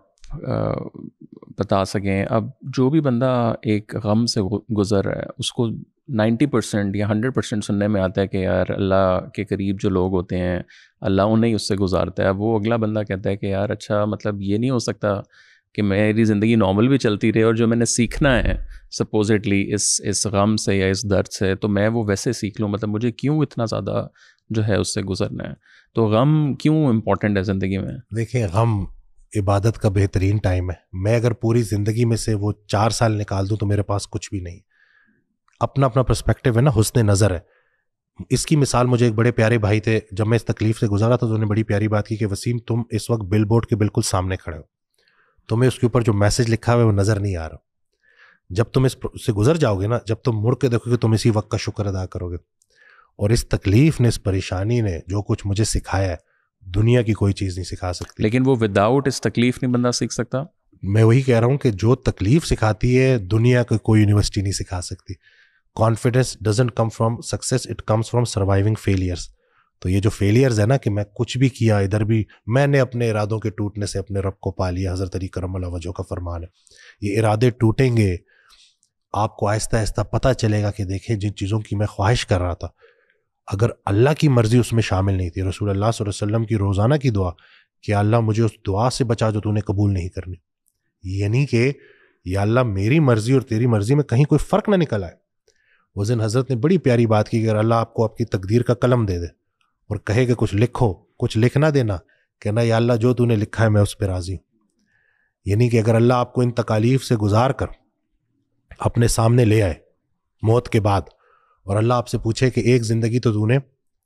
بتا سکیں. اب جو بھی بندہ ایک غم سے گزر رہا ہے, اس کو 90% یا 100% سننے میں آتا ہے کہ یار اللہ کے قریب جو لوگ ہوتے ہیں اللہ انہیں اس سے گزارتا ہے. وہ اگلا بندہ کہتا ہے کہ یار اچھا مطلب یہ نہیں ہو سکتا کہ میری زندگی نارمل بھی چلتی رہے اور جو میں نے سیکھنا ہے سپوزٹلی اس غم سے یا اس درد سے, تو میں وہ ویسے سیکھ لوں. مطلب مجھے کیوں اتنا زیادہ جو ہے اس سے گزرنا ہے؟ تو غم کیوں امپورٹنٹ ہے زندگی میں؟ دیکھیں, غم عبادت کا بہترین ٹائم ہے. میں اگر پوری زندگی میں سے وہ 4 سال نکال دوں تو میرے پاس کچھ بھی نہیں. اپنا پرسپیکٹیو ہے نا, حسن نظر ہے. اس کی مثال مجھے ایک بڑے پیارے بھائی تھے, جب میں اس تکلیف سے گزارا تھا تو انہوں نے بڑی پیاری بات کی کہ وسیم تم اس وقت بل بورڈ کے بالکل سامنے کھڑے ہو, تمہیں اس کے اوپر جو میسج لکھا ہوا ہے وہ نظر نہیں آ رہا. جب تم اس سے گزر جاؤ گے نا, جب تم مڑ کے دیکھو گے تم اسی وقت کا شکر ادا کرو گے. اور اس تکلیف نے, اس پریشانی نے جو کچھ مجھے سکھایا ہے, دنیا کی کوئی چیز نہیں سکھا سکتی. لیکن وہ وداؤٹ اس تکلیف نہیں بندہ سیکھ سکتا. میں وہی کہہ رہا ہوں کہ جو تکلیف سکھاتی ہے دنیا کی کوئی یونیورسٹی نہیں سکھا سکتی. Confidence doesn't come from success, it comes from surviving failures. تو یہ جو فیلیئرز ہے نا کہ میں کچھ بھی کیا, ادھر بھی میں نے اپنے ارادوں کے ٹوٹنے سے اپنے رب کو پا لیا. حضرت علی کرم اللہ وجہہ کا فرمان ہے, یہ ارادے ٹوٹیں گے, آپ کو آہستہ آہستہ پتہ چلے گا کہ دیکھیں جن چیزوں کی میں خواہش کر رہا تھا, اگر اللہ کی مرضی اس میں شامل نہیں تھی. رسول اللہ صلی اللہ علیہ وسلم کی روزانہ کی دعا کہ اللہ مجھے اس دعا سے بچا جو تو نے قبول نہیں کرنی, یعنی کہ یا اللہ میری مرضی اور تیری مرضی میں کہیں کوئی فرق نہ نکل آئے. اس دن حضرت نے بڑی پیاری بات کی کہ اگر اللہ آپ کو آپ کی تقدیر کا قلم دے دے اور کہے کہ کچھ لکھو, کچھ لکھ نہ دینا, کہنا یا اللہ جو تو نے لکھا ہے میں اس پہ راضی ہوں. یعنی کہ اگر اللہ آپ کو ان تکالیف سے گزار کر اپنے سامنے لے آئے موت کے بعد, اور اللہ آپ سے پوچھے کہ ایک زندگی تو نے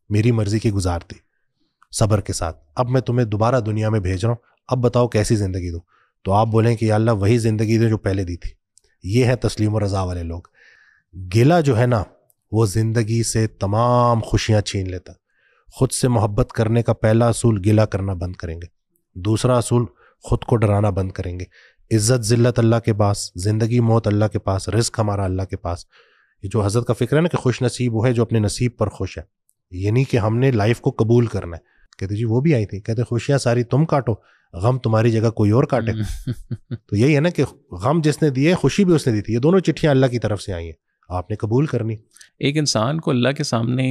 میری مرضی کی گزارتی صبر کے ساتھ, اب میں تمہیں دوبارہ دنیا میں بھیج رہا ہوں, اب بتاؤ کیسی زندگی دوں, تو آپ بولیں کہ یا اللہ وہی زندگی دے جو پہلے دی تھی. یہ ہے تسلیم و رضا والے لوگ. گلہ جو ہے نا وہ زندگی سے تمام خوشیاں چھین لیتا. خود سے محبت کرنے کا پہلا اصول گلہ کرنا بند کریں گے, دوسرا اصول خود کو ڈرانا بند کریں گے. عزت ذلت اللہ کے پاس, زندگی موت اللہ کے پاس, رزق ہمارا اللہ کے پاس. یہ جو حضرت کا فکر ہے نا کہ خوش نصیب وہ ہے جو اپنے نصیب پر خوش ہے, یعنی کہ ہم نے لائف کو قبول کرنا ہے. کہتے جی وہ بھی آئی تھی, کہتے خوشیاں ساری تم کاٹو, غم تمہاری جگہ کوئی اور کاٹے. تو یہی ہے نا کہ غم جس نے دیے خوشی بھی اس نے دی تھی, یہ دونوں چٹھیاں اللہ کی طرف سے آئی ہیں, آپ نے قبول کرنی. ایک انسان کو اللہ کے سامنے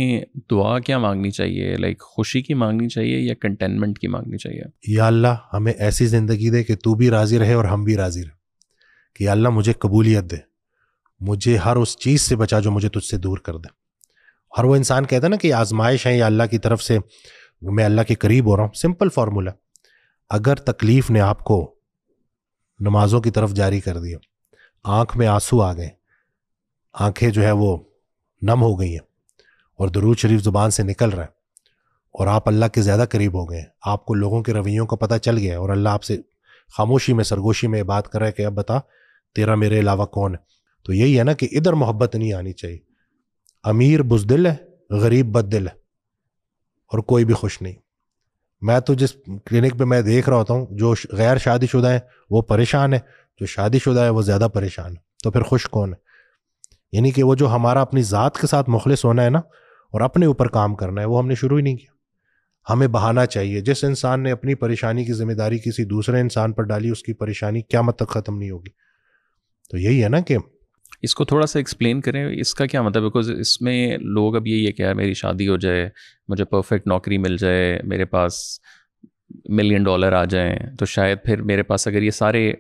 دعا کیا مانگنی چاہیے؟ لائک خوشی کی مانگنی چاہیے یا کنٹینمنٹ کی مانگنی چاہیے؟ یا اللہ ہمیں ایسی زندگی دے کہ تو بھی راضی رہے اور ہم بھی راضی رہے, کہ یا اللہ مجھے قبولیت دے, مجھے ہر اس چیز سے بچا جو مجھے تجھ سے دور کر دے. ہر وہ انسان کہتا ہے نا کہ یہ آزمائش ہے یا اللہ کی طرف سے میں اللہ کے قریب ہو رہا ہوں. سمپل فارمولا, اگر تکلیف نے آپ کو نمازوں کی طرف جاری کر دیا, آنکھ میں آنسو آ گئے, آنکھیں جو ہے وہ نم ہو گئی ہیں اور درود شریف زبان سے نکل رہا ہے, اور آپ اللہ کے زیادہ قریب ہو گئے ہیں, آپ کو لوگوں کے رویوں کا پتہ چل گیا ہے, اور اللہ آپ سے خاموشی میں سرگوشی میں بات کر رہا ہے کہ اب بتا تیرا میرے علاوہ کون ہے. تو یہی ہے نا کہ ادھر محبت نہیں آنی چاہیے. امیر بزدل ہے, غریب بددل ہے, اور کوئی بھی خوش نہیں. میں تو جس کلینک پہ میں دیکھ رہا ہوتا ہوں جو غیر شادی شدہ ہیں وہ پریشان ہے, جو شادی شدہ ہے وہ زیادہ پریشان ہے, تو پھر خوش کون ہے؟ یعنی کہ وہ جو ہمارا اپنی ذات کے ساتھ مخلص ہونا ہے نا اور اپنے اوپر کام کرنا ہے, وہ ہم نے شروع ہی نہیں کیا. ہمیں بہانا چاہیے. جس انسان نے اپنی پریشانی کی ذمہ داری کسی دوسرے انسان پر ڈالی, اس کی پریشانی قیامت تک ختم نہیں ہوگی. تو یہی ہے نا کہ اس کو تھوڑا سا ایکسپلین کریں, اس کا کیا مطلب ہے؟ بیکاز اس میں لوگ اب یہی ہے کہ یار میری شادی ہو جائے, مجھے پرفیکٹ نوکری مل جائے, میرے پاس $1 ملین آ جائیں, تو شاید پھر میرے پاس اگر یہ سارے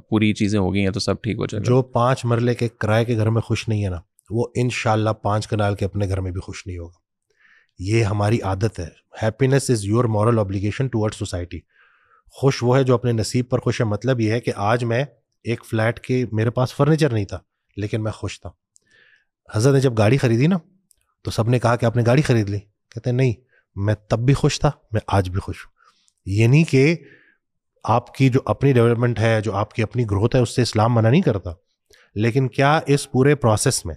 پوری چیزیں ہو گئی ہیں تو سب ٹھیک ہو جائے گا. جو 5 مرلے کے کرائے کے گھر میں خوش نہیں ہے نا, وہ انشاءاللہ 5 کنال کے اپنے گھر میں بھی خوش نہیں ہوگا. یہ ہماری عادت ہے. Happiness is your moral obligation toward society. خوش وہ ہے جو اپنے نصیب پر خوش ہے. مطلب یہ ہے کہ آج میں ایک فلیٹ کے میرے پاس فرنیچر نہیں تھا لیکن میں خوش تھا. حضرت نے جب گاڑی خریدی نا تو سب نے کہا کہ آپ نے گاڑی خرید لی. کہتے ہیں نہیں, میں تب بھی خوش تھا, میں آج بھی خوش ہوں. یہ نہیں کہ آپ کی جو اپنی ڈیولپمنٹ ہے, جو آپ کی اپنی گروتھ ہے, اس سے اسلام منع نہیں کرتا, لیکن کیا اس پورے پروسیس میں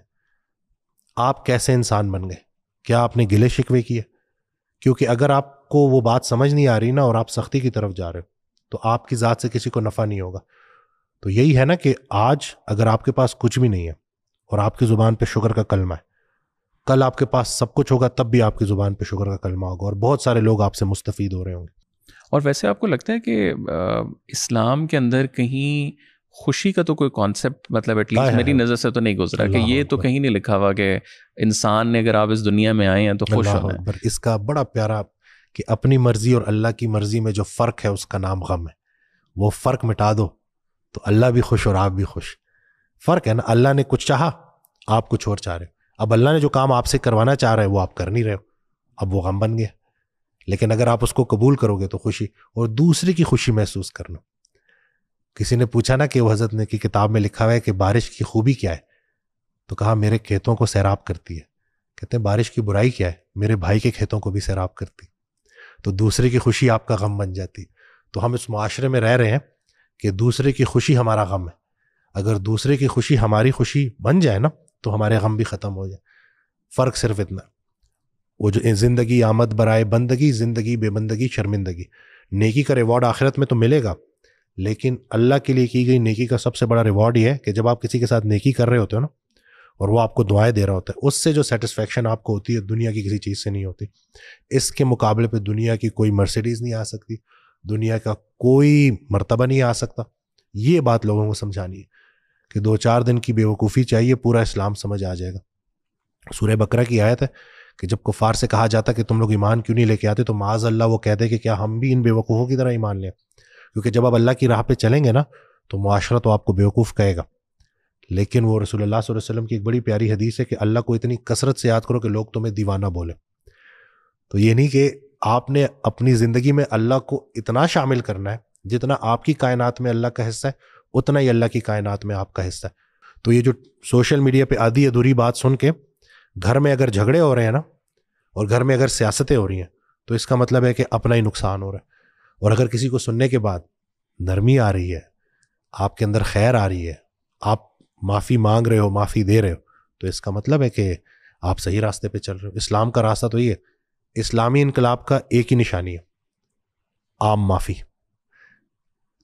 آپ کیسے انسان بن گئے, کیا آپ نے گلے شکوے کیے؟ کیونکہ اگر آپ کو وہ بات سمجھ نہیں آ رہی نا اور آپ سختی کی طرف جا رہے ہو تو آپ کی ذات سے کسی کو نفع نہیں ہوگا. تو یہی ہے نا کہ آج اگر آپ کے پاس کچھ بھی نہیں ہے اور آپ کی زبان پہ شکر کا کلمہ ہے, کل آپ کے پاس سب کچھ ہوگا تب بھی آپ کی زبان پہ شکر کا کلمہ ہوگا, اور بہت سارے لوگ آپ سے مستفید ہو رہے ہوں گے. اور ویسے آپ کو لگتا ہے کہ اسلام کے اندر کہیں خوشی کا تو کوئی کانسیپٹ, مطلب ایٹ لیسٹ میری نظر سے تو نہیں گزرا کہ یہ تو کہیں نہیں لکھا ہوا کہ انسان نے اگر آپ اس دنیا میں آئے ہیں تو خوش ہونا ہے. اس کا بڑا پیارا کہ اپنی مرضی اور اللہ کی مرضی میں جو فرق ہے اس کا نام غم ہے. وہ فرق مٹا دو تو اللہ بھی خوش اور آپ بھی خوش. فرق ہے نا, اللہ نے کچھ چاہا, آپ کچھ اور چاہ رہے ہو. اب اللہ نے جو کام آپ سے کروانا چاہ رہے ہیں وہ آپ کر نہیں رہے ہو, اب وہ غم بن گیا. لیکن اگر آپ اس کو قبول کرو گے تو خوشی, اور دوسرے کی خوشی محسوس کرنا. کسی نے پوچھا نا کہ وہ حضرت نے کی کتاب میں لکھا ہوا ہے کہ بارش کی خوبی کیا ہے, تو کہا میرے کھیتوں کو سیراب کرتی ہے. کہتے ہیں بارش کی برائی کیا ہے, میرے بھائی کے کھیتوں کو بھی سیراب کرتی. تو دوسرے کی خوشی آپ کا غم بن جاتی. تو ہم اس معاشرے میں رہ رہے ہیں کہ دوسرے کی خوشی ہمارا غم ہے. اگر دوسرے کی خوشی ہماری خوشی بن جائے نا تو ہمارے غم بھی ختم ہو جائے. فرق صرف اتنا, وہ جو زندگی آمد برائے بندگی, زندگی بے بندگی شرمندگی. نیکی کا ریوارڈ آخرت میں تو ملے گا, لیکن اللہ کے لیے کی گئی نیکی کا سب سے بڑا ریوارڈ یہ ہے کہ جب آپ کسی کے ساتھ نیکی کر رہے ہوتے ہو نا اور وہ آپ کو دعائیں دے رہا ہوتا ہے, اس سے جو سیٹسفیکشن آپ کو ہوتی ہے دنیا کی کسی چیز سے نہیں ہوتی. اس کے مقابلے پہ دنیا کی کوئی مرسیڈیز نہیں آ سکتی, دنیا کا کوئی مرتبہ نہیں آ سکتا. یہ بات لوگوں کو سمجھانی ہے کہ 2-4 دن کی بے وقوفی چاہیے, پورا اسلام سمجھ آ جائے گا. سورہ بقرہ کی آیت ہے کہ جب کفار سے کہا جاتا کہ تم لوگ ایمان کیوں نہیں لے کے آتے, تو معاذ اللہ وہ کہتے کہ کیا ہم بھی ان بے وقوفوں کی طرح ایمان لیں. کیونکہ جب آپ اللہ کی راہ پہ چلیں گے نا تو معاشرہ تو آپ کو بیوقوف کہے گا, لیکن وہ رسول اللہ صلی اللہ علیہ وسلم کی ایک بڑی پیاری حدیث ہے کہ اللہ کو اتنی کثرت سے یاد کرو کہ لوگ تمہیں دیوانہ بولیں. تو یہ نہیں کہ آپ نے اپنی زندگی میں اللہ کو اتنا شامل کرنا ہے, جتنا آپ کی کائنات میں اللہ کا حصہ ہے اتنا ہی اللہ کی کائنات میں آپ کا حصہ ہے. تو یہ جو سوشل میڈیا پہ آدھی ادھوری بات سن کے گھر میں اگر جھگڑے ہو رہے ہیں نا اور گھر میں اگر سیاستیں ہو رہی ہیں تو اس کا مطلب ہے کہ اپنا ہی نقصان ہو رہا ہے. اور اگر کسی کو سننے کے بعد نرمی آ رہی ہے, آپ کے اندر خیر آ رہی ہے, آپ معافی مانگ رہے ہو, معافی دے رہے ہو, تو اس کا مطلب ہے کہ آپ صحیح راستے پہ چل رہے ہو. اسلام کا راستہ تو یہ ہے. اسلامی انقلاب کا ایک ہی نشانی ہے, عام معافی.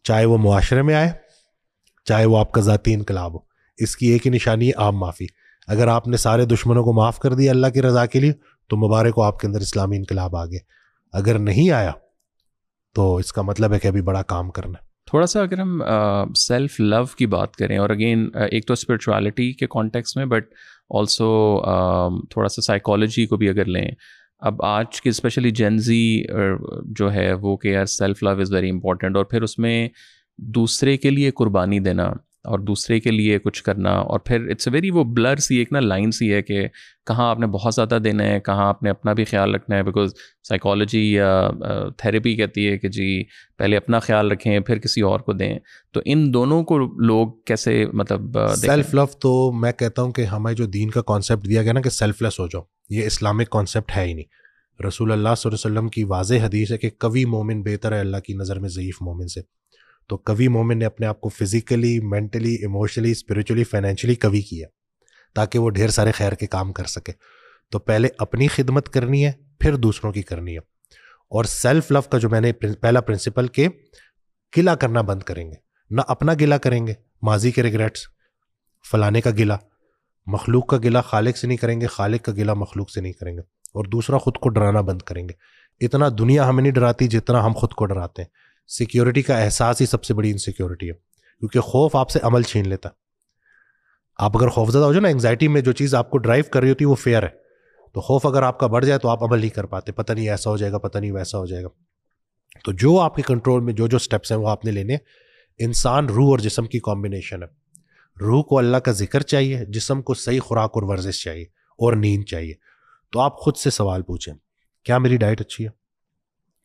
چاہے وہ معاشرے میں آئے, چاہے وہ آپ کا ذاتی انقلاب ہو, اس کی ایک ہی نشانی ہے, عام معافی. اگر آپ نے سارے دشمنوں کو معاف کر دیا اللہ کی رضا کے لیے تو مبارک ہو, آپ کے اندر اسلامی انقلاب آ گیا. اگر نہیں آیا تو اس کا مطلب ہے کہ ابھی بڑا کام کرنا ہے. تھوڑا سا اگر ہم سیلف لو کی بات کریں, اور اگین ایک تو اسپرچویلٹی کے کانٹیکس میں, بٹ آلسو تھوڑا سا سائیکالوجی کو بھی اگر لیں, اب آج کی اسپیشلی جینزی جو ہے وہ کہ یار self love is very important, اور پھر اس میں دوسرے کے لیے قربانی دینا اور دوسرے کے لیے کچھ کرنا, اور پھر اٹس اے ویری وہ بلر سی ایک نا لائن سی ہے کہ کہاں آپ نے بہت زیادہ دینا ہے, کہاں آپ نے اپنا بھی خیال رکھنا ہے. بیکاز سائیکالوجی یا تھیراپی کہتی ہے کہ جی پہلے اپنا خیال رکھیں پھر کسی اور کو دیں. تو ان دونوں کو لوگ کیسے مطلب سیلف لو, تو میں کہتا ہوں کہ ہمیں جو دین کا کانسیپٹ دیا گیا نا کہ سیلف لیس ہو جاؤ, یہ اسلامک کانسیپٹ ہے ہی نہیں. رسول اللہ صلی اللہ علیہ وسلم کی واضح حدیث ہے کہ قوی مومن بہتر ہے اللہ کی نظر میں ضعیف مومن سے. تو قوی مومن نے اپنے آپ کو physically, mentally, emotionally, spiritually, financially قوی کیا تاکہ وہ ڈھیر سارے خیر کے کام کر سکے. تو پہلے اپنی خدمت کرنی ہے, پھر دوسروں کی کرنی ہے. اور سیلف لو کا جو میں نے پہلا پرنسپل کہ گلہ کرنا بند کریں گے, نہ اپنا گلہ کریں گے, ماضی کے ریگریٹس, فلانے کا گلہ, مخلوق کا گلہ خالق سے نہیں کریں گے, خالق کا گلہ مخلوق سے نہیں کریں گے, اور دوسرا خود کو ڈرانا بند کریں گے. اتنا دنیا ہمیں نہیں ڈراتی جتنا ہم خود کو ڈراتے ہیں. سیکیورٹی کا احساس ہی سب سے بڑی انسیکیورٹی ہے, کیونکہ خوف آپ سے عمل چھین لیتا. آپ اگر خوفزدہ ہو جائے نا، انگزائٹی میں جو چیز آپ کو ڈرائیو کر رہی ہوتی ہے وہ فیئر ہے، تو خوف اگر آپ کا بڑھ جائے تو آپ عمل نہیں کر پاتے، پتہ نہیں ایسا ہو جائے گا، پتہ نہیں ویسا ہو جائے گا. تو جو آپ کے کنٹرول میں جو سٹیپس ہیں وہ آپ نے لینے. انسان روح اور جسم کی کمبینیشن ہے. روح کو اللہ کا ذکر چاہیے، جسم کو صحیح خوراک اور ورزش چاہیے اور نیند چاہیے. تو آپ خود سے سوال پوچھیں، کیا میری ڈائٹ اچھی ہے؟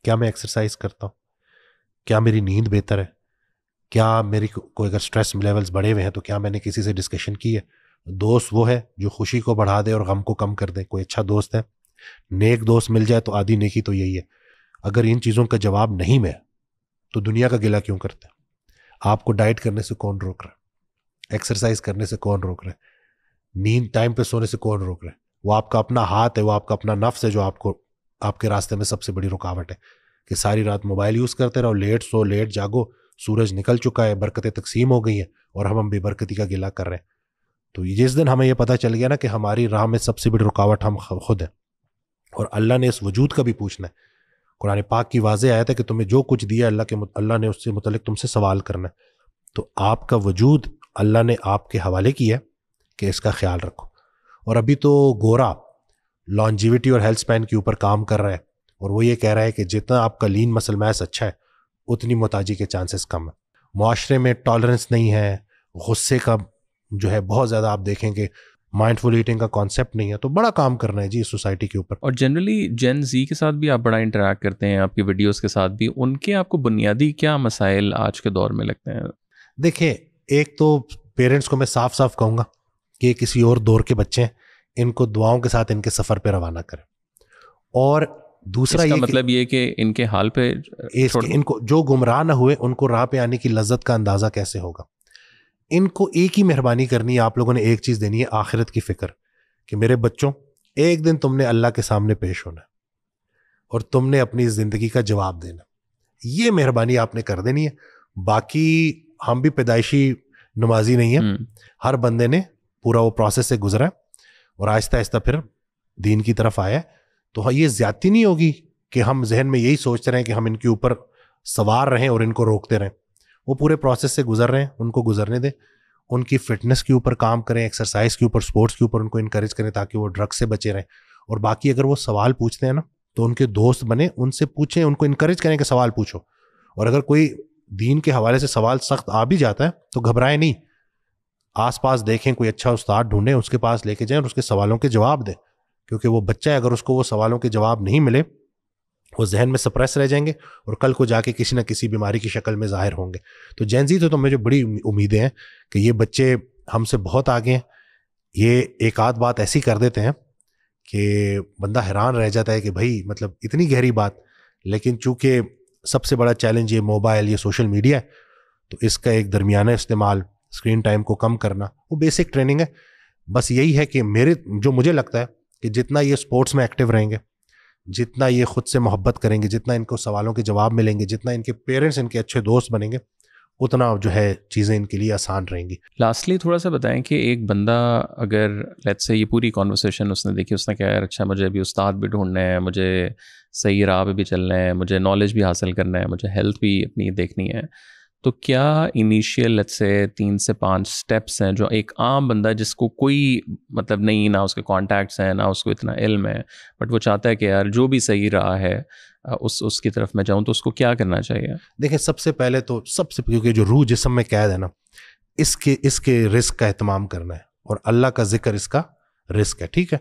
کیا میں ایکسرسائز کرتا ہوں؟ کیا میری نیند بہتر ہے؟ کیا میری کوئی اگر اسٹریس لیولز بڑھے ہوئے ہیں تو کیا میں نے کسی سے ڈسکشن کی ہے؟ دوست وہ ہے جو خوشی کو بڑھا دے اور غم کو کم کر دے، کوئی اچھا دوست ہے؟ نیک دوست مل جائے تو آدھی نیکی تو یہی ہے. اگر ان چیزوں کا جواب نہیں میں تو دنیا کا گلہ کیوں کرتے ہیں؟ آپ کو ڈائٹ کرنے سے کون روک رہا ہے؟ ایکسرسائز کرنے سے کون روک رہا ہے؟ نیند ٹائم پہ سونے سے کون روک رہا ہے؟ وہ آپ کا اپنا ہاتھ ہے، وہ آپ کا اپنا نفس ہے جو آپ کے راستے میں سب سے بڑی رکاوٹ ہے کہ ساری رات موبائل یوز کرتے رہو، لیٹ سو لیٹ جاگو، سورج نکل چکا ہے، برکتیں تقسیم ہو گئی ہیں اور ہم بے برکتی کا گلہ کر رہے ہیں. تو جس دن ہمیں یہ پتہ چل گیا نا کہ ہماری راہ میں سب سے بڑی رکاوٹ ہم خود ہیں اور اللہ نے اس وجود کا بھی پوچھنا ہے. قرآن پاک کی واضح آیت ہے کہ تمہیں جو کچھ دیا اللہ نے اس سے متعلق تم سے سوال کرنا ہے. تو آپ کا وجود اللہ نے آپ کے حوالے کیا کہ اس کا خیال رکھو. اور ابھی تو گورا لانجیوٹی اور ہیلتھ سپین کے اوپر کام کر رہا ہے اور وہ یہ کہہ رہا ہے کہ جتنا آپ کا لین مسل میس اچھا ہے اتنی محتاجی کے چانسز کم ہیں. معاشرے میں ٹالرنس نہیں ہے، غصے کا جو ہے بہت زیادہ آپ دیکھیں کہ مائنڈ فل ایٹنگ کا کانسیپٹ نہیں ہے. تو بڑا کام کرنا ہے جی اس سوسائٹی کے اوپر. اور جنرلی جین زی کے ساتھ بھی آپ بڑا انٹریکٹ کرتے ہیں، آپ کی ویڈیوز کے ساتھ بھی، ان کے آپ کو بنیادی کیا مسائل آج کے دور میں لگتے ہیں؟ دیکھیں، ایک تو پیرنٹس کو میں صاف صاف کہوں گا کہ کسی اور دور کے بچے ہیں، ان کو دعاؤں کے ساتھ ان کے سفر پہ روانہ کریں. اور دوسرا اس کا یہ مطلب یہ کہ ان کے حال پہ ان کو جو گمراہ نہ ہوئے ان کو راہ پہ آنے کی لذت کا اندازہ کیسے ہوگا. ان کو ایک ہی مہربانی کرنی ہے، آپ لوگوں نے ایک چیز دینی ہے، آخرت کی فکر، کہ میرے بچوں ایک دن تم نے اللہ کے سامنے پیش ہونا اور تم نے اپنی زندگی کا جواب دینا. یہ مہربانی آپ نے کر دینی ہے. باقی ہم بھی پیدائشی نمازی نہیں ہیں، ہر بندے نے پورا وہ پروسیس سے گزرا اور آہستہ آہستہ پھر دین کی طرف آیا. تو یہ زیادتی نہیں ہوگی کہ ہم ذہن میں یہی سوچتے رہیں کہ ہم ان کے اوپر سوار رہیں اور ان کو روکتے رہیں. وہ پورے پروسیس سے گزر رہے ہیں، ان کو گزرنے دیں. ان کی فٹنس کے اوپر کام کریں، ایکسرسائز کے اوپر، سپورٹس کے اوپر ان کو انکریج کریں تاکہ وہ ڈرگ سے بچے رہیں. اور باقی اگر وہ سوال پوچھتے ہیں نا تو ان کے دوست بنے، ان سے پوچھیں، ان کو انکریج کریں کہ سوال پوچھو. اور اگر کوئی دین کے حوالے سے سوال سخت آ بھی جاتا ہے تو گھبرائیں نہیں، آس پاس دیکھیں، کوئی اچھا استاد ڈھونڈیں، اس کے پاس لے کے جائیں اور اس کے سوالوں کے جواب دیں. کیونکہ وہ بچہ ہے، اگر اس کو وہ سوالوں کے جواب نہیں ملے وہ ذہن میں سپریس رہ جائیں گے اور کل کو جا کے کسی نہ کسی بیماری کی شکل میں ظاہر ہوں گے. تو جین زی تو مجھے بڑی امیدیں ہیں کہ یہ بچے ہم سے بہت آگے ہیں. یہ ایک آدھ بات ایسی کر دیتے ہیں کہ بندہ حیران رہ جاتا ہے کہ بھائی مطلب اتنی گہری بات. لیکن چونکہ سب سے بڑا چیلنج یہ موبائل، یہ سوشل میڈیا ہے، تو اس کا ایک درمیانہ استعمال، اسکرین ٹائم کو کم کرنا، وہ بیسک ٹریننگ ہے. بس یہی ہے کہ مجھے لگتا ہے کہ جتنا یہ سپورٹس میں ایکٹیو رہیں گے، جتنا یہ خود سے محبت کریں گے، جتنا ان کو سوالوں کے جواب ملیں گے، جتنا ان کے پیرنٹس ان کے اچھے دوست بنیں گے، اتنا جو ہے چیزیں ان کے لیے آسان رہیں گی. لاسٹلی تھوڑا سا بتائیں کہ ایک بندہ اگر لیٹس سے یہ پوری کانورسیشن اس نے دیکھی، اس نے کہا یار اچھا مجھے ابھی استاد بھی ڈھونڈنا ہے، مجھے صحیح راہ پہ بھی چلنا ہے، مجھے نالج بھی حاصل کرنا ہے، مجھے ہیلتھ بھی اپنی دیکھنی ہے، تو کیا انیشیل لیٹس سے 3 سے 5 اسٹیپس ہیں جو ایک عام بندہ جس کو کوئی مطلب نہیں، نہ اس کے کانٹیکٹس ہیں، نہ اس کو اتنا علم ہے، بٹ وہ چاہتا ہے کہ یار جو بھی صحیح راہ ہے اس کی طرف میں جاؤں، تو اس کو کیا کرنا چاہیے؟ دیکھیں، سب سے پہلے تو کیونکہ جو روح جسم میں قید ہے نا، اس کے رزق کا اہتمام کرنا ہے اور اللہ کا ذکر اس کا رزق ہے. ٹھیک ہے،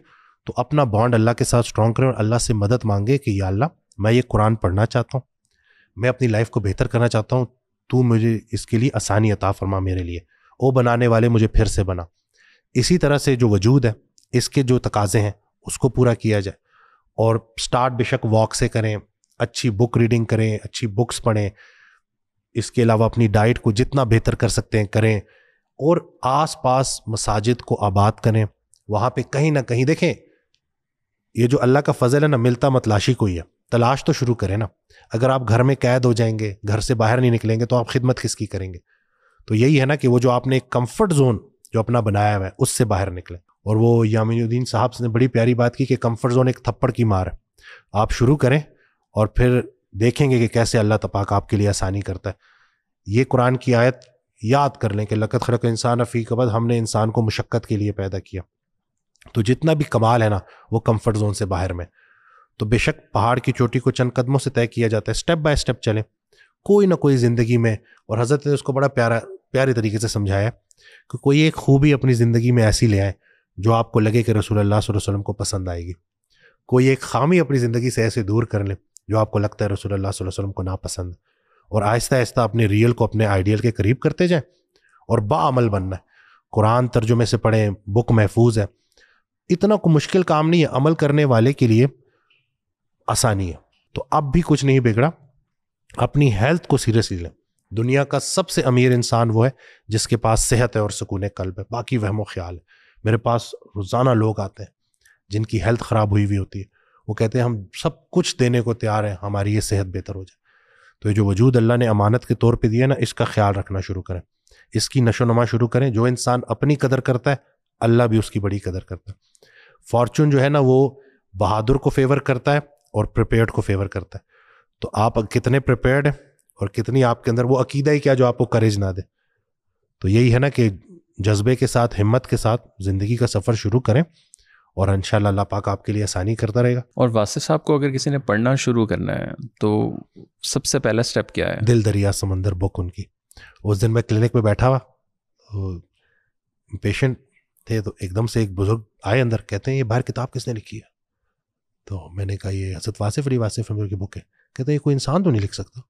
تو اپنا بانڈ اللہ کے ساتھ اسٹرانگ کریں اور اللہ سے مدد مانگے کہ یا اللہ میں یہ قرآن پڑھنا چاہتا ہوں، میں اپنی لائف کو بہتر کرنا چاہتا ہوں، تو مجھے اس کے لیے آسانی عطا فرما میرے لیے، او بنانے والے مجھے پھر سے بنا. اسی طرح سے جو وجود ہے اس کے جو تقاضے ہیں اس کو پورا کیا جائے. اور سٹارٹ بے شک واک سے کریں، اچھی بک ریڈنگ کریں، اچھی بکس پڑھیں. اس کے علاوہ اپنی ڈائٹ کو جتنا بہتر کر سکتے ہیں کریں، اور آس پاس مساجد کو آباد کریں. وہاں پہ کہیں نہ کہیں دیکھیں، یہ جو اللہ کا فضل ہے نا، ملتا متلاشی کو ہی ہے. تلاش تو شروع کریں نا. اگر آپ گھر میں قید ہو جائیں گے، گھر سے باہر نہیں نکلیں گے، تو آپ خدمت کس کی کریں گے؟ تو یہی ہے نا کہ وہ جو آپ نے ایک کمفرٹ زون جو اپنا بنایا ہوا ہے اس سے باہر نکلیں. اور وہ یامین الدین صاحب نے بڑی پیاری بات کی کہ کمفرٹ زون ایک تھپڑ کی مار ہے. آپ شروع کریں اور پھر دیکھیں گے کہ کیسے اللہ تبارک آپ کے لیے آسانی کرتا ہے. یہ قرآن کی آیت یاد کر لیں کہ لقد خلق الانسان فی کبد، ہم نے انسان کو مشقت کے لیے پیدا کیا. تو جتنا بھی کمال ہے نا وہ کمفرٹ زون سے باہر میں. تو بے شک پہاڑ کی چوٹی کو چند قدموں سے طے کیا جاتا ہے، اسٹیپ بائی اسٹیپ چلیں. کوئی نہ کوئی زندگی میں، اور حضرت نے اس کو بڑا پیارے طریقے سے سمجھایا کہ کوئی ایک خوبی اپنی زندگی میں ایسی لے آئیں جو آپ کو لگے کہ رسول اللہ صلی اللہ علیہ وسلم کو پسند آئے گی. کوئی ایک خامی اپنی زندگی سے ایسے دور کر لیں جو آپ کو لگتا ہے رسول اللہ صلی اللہ علیہ وسلم کو ناپسند. اور آہستہ آہستہ اپنے ریئل کو اپنے آئیڈیل کے قریب کرتے جائیں اور باعمل بننا ہے. قرآن ترجمے سے پڑھیں، بک محفوظ ہے، اتنا کوئی مشکل کام نہیں ہے، عمل کرنے والے کے لیے آسانی ہے. تو اب بھی کچھ نہیں بگڑا، اپنی ہیلتھ کو سیریسلی لیں. دنیا کا سب سے امیر انسان وہ ہے جس کے پاس صحت ہے اور سکون قلب ہے، باقی وہم و خیال ہے. میرے پاس روزانہ لوگ آتے ہیں جن کی ہیلتھ خراب ہوئی ہوئی ہوتی ہے، وہ کہتے ہیں ہم سب کچھ دینے کو تیار ہیں، ہماری یہ صحت بہتر ہو جائے. تو یہ جو وجود اللہ نے امانت کے طور پہ دیا نا، اس کا خیال رکھنا شروع کریں، اس کی نشو و نما شروع کریں. جو انسان اپنی قدر کرتا ہے اللہ بھی اس کی بڑی قدر کرتا ہے. فارچون جو ہے نا وہ بہادر کو فیور کرتا ہے اور پریپیئرڈ کو فیور کرتا ہے. تو آپ کتنے پریپیئرڈ ہیں اور کتنی آپ کے اندر وہ عقیدہ ہی کیا جو آپ کو کریج نہ دے. تو یہی ہے نا کہ جذبے کے ساتھ، ہمت کے ساتھ زندگی کا سفر شروع کریں اور انشاءاللہ اللہ پاک آپ کے لیے آسانی کرتا رہے گا. اور واسف صاحب کو اگر کسی نے پڑھنا شروع کرنا ہے تو سب سے پہلا سٹیپ کیا ہے؟ دل دریا سمندر بک ان کی. اس دن میں کلینک میں بیٹھا ہوا، پیشنٹ تھے، تو ایک دم سے ایک بزرگ آئے اندر، کہتے ہیں یہ باہر کتاب کس نے لکھی ہے؟ تو میں نے کہا یہ حضرت واصف علی واصف احمد کی بک ہے. کہتے ہیں یہ کوئی انسان تو نہیں لکھ سکتا.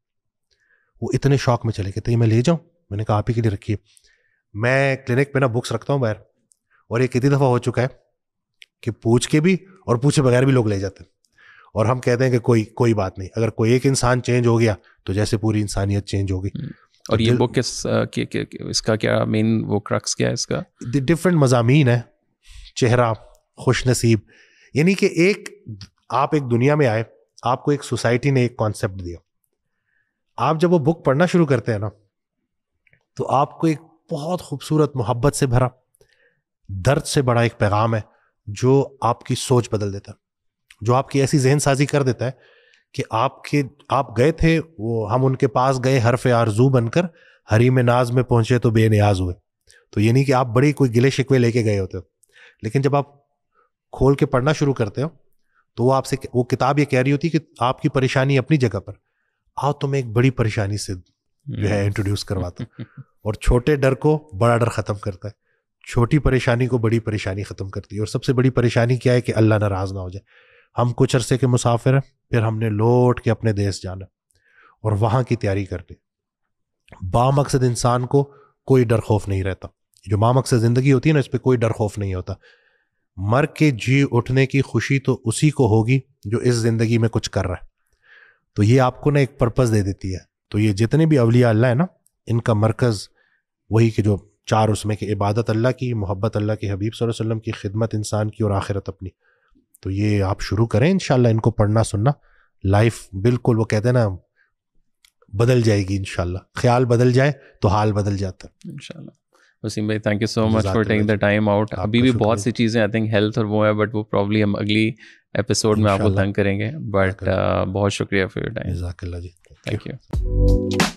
وہ اتنے شوق میں چلے، کہتے ہیں میں لے جاؤں؟ میں نے کہا آپ ہی کے لیے رکھیے. میں کلینک پہ نا بکس رکھتا ہوں باہر، اور یہ کتنی دفعہ ہو چکا ہے کہ پوچھ کے بھی اور پوچھے بغیر بھی لوگ لے جاتے ہیں. اور ہم کہتے ہیں کہ کوئی بات نہیں، اگر کوئی ایک انسان چینج ہو گیا تو جیسے پوری انسانیت چینج ہوگی. اور یہ بک اس کا کیا مین وہ کرکس کیا ہے اس کا؟ ڈفرینٹ مضامین ہے. چہرہ، خوش نصیب، یعنی کہ آپ ایک دنیا میں آئے، آپ کو ایک سوسائٹی نے ایک کانسیپٹ دیا. آپ جب وہ بک پڑھنا شروع کرتے ہیں نا تو آپ کو ایک بہت خوبصورت محبت سے بھرا، درد سے بڑا ایک پیغام ہے جو آپ کی سوچ بدل دیتا ہے، جو آپ کی ایسی ذہن سازی کر دیتا ہے کہ آپ گئے تھے، وہ ہم ان کے پاس گئے حرف آرزو بن کر، حریم ناز میں پہنچے تو بے نیاز ہوئے. تو یہ نہیں کہ آپ بڑی کوئی گلے شکوے لے کے گئے ہوتے ہو، لیکن جب آپ کھول کے پڑھنا شروع کرتے ہو تو وہ آپ سے وہ کتاب یہ کہہ رہی ہوتی ہے کہ آپ کی پریشانی اپنی جگہ پر، آؤ تمہیں ایک بڑی پریشانی سے جو ہے انٹروڈیوس کرواتا ہوں. اور چھوٹے ڈر کو بڑا ڈر ختم کرتا ہے، چھوٹی پریشانی کو بڑی پریشانی ختم کرتی ہے. اور سب سے بڑی پریشانی کیا ہے کہ اللہ ناراض نہ ہو جائے. ہم کچھ عرصے کے مسافر ہیں، پھر ہم نے لوٹ کے اپنے دیس جانا اور وہاں کی تیاری کرنی. بامقصد انسان کو کوئی ڈر خوف نہیں رہتا. جو بامقصد زندگی ہوتی ہے نا، اس پہ کوئی ڈر خوف نہیں ہوتا. مر کے جی اٹھنے کی خوشی تو اسی کو ہوگی جو اس زندگی میں کچھ کر رہا ہے. تو یہ آپ کو نا ایک پرپز دے دیتی ہے. تو یہ جتنے بھی اولیاء اللہ ہے نا، ان کا مرکز وہی کہ جو چار اس میں کہ عبادت اللہ کی، محبت اللہ کے حبیب صلی اللہ علیہ وسلم کی، خدمت انسان کی، اور آخرت اپنی. تو یہ آپ شروع کریں انشاءاللہ ان کو پڑھنا سننا. لائف بالکل وہ کہتے ہیں نا بدل جائے گی انشاءاللہ. خیال بدل جائے تو حال بدل جاتا ہے انشاءاللہ. وسیم بھائی thank you so much for taking the time out. ابھی بھی بہت سی چیزیں آئی تھنک ہیلتھ اور وہ ہے، بٹ وہ پرابلی ہم اگلی ایپیسوڈ میں آپ کو تنگ کریں گے. بٹ بہت شکریہ فار یور ٹائم. جزاک اللہ جی. Thank you.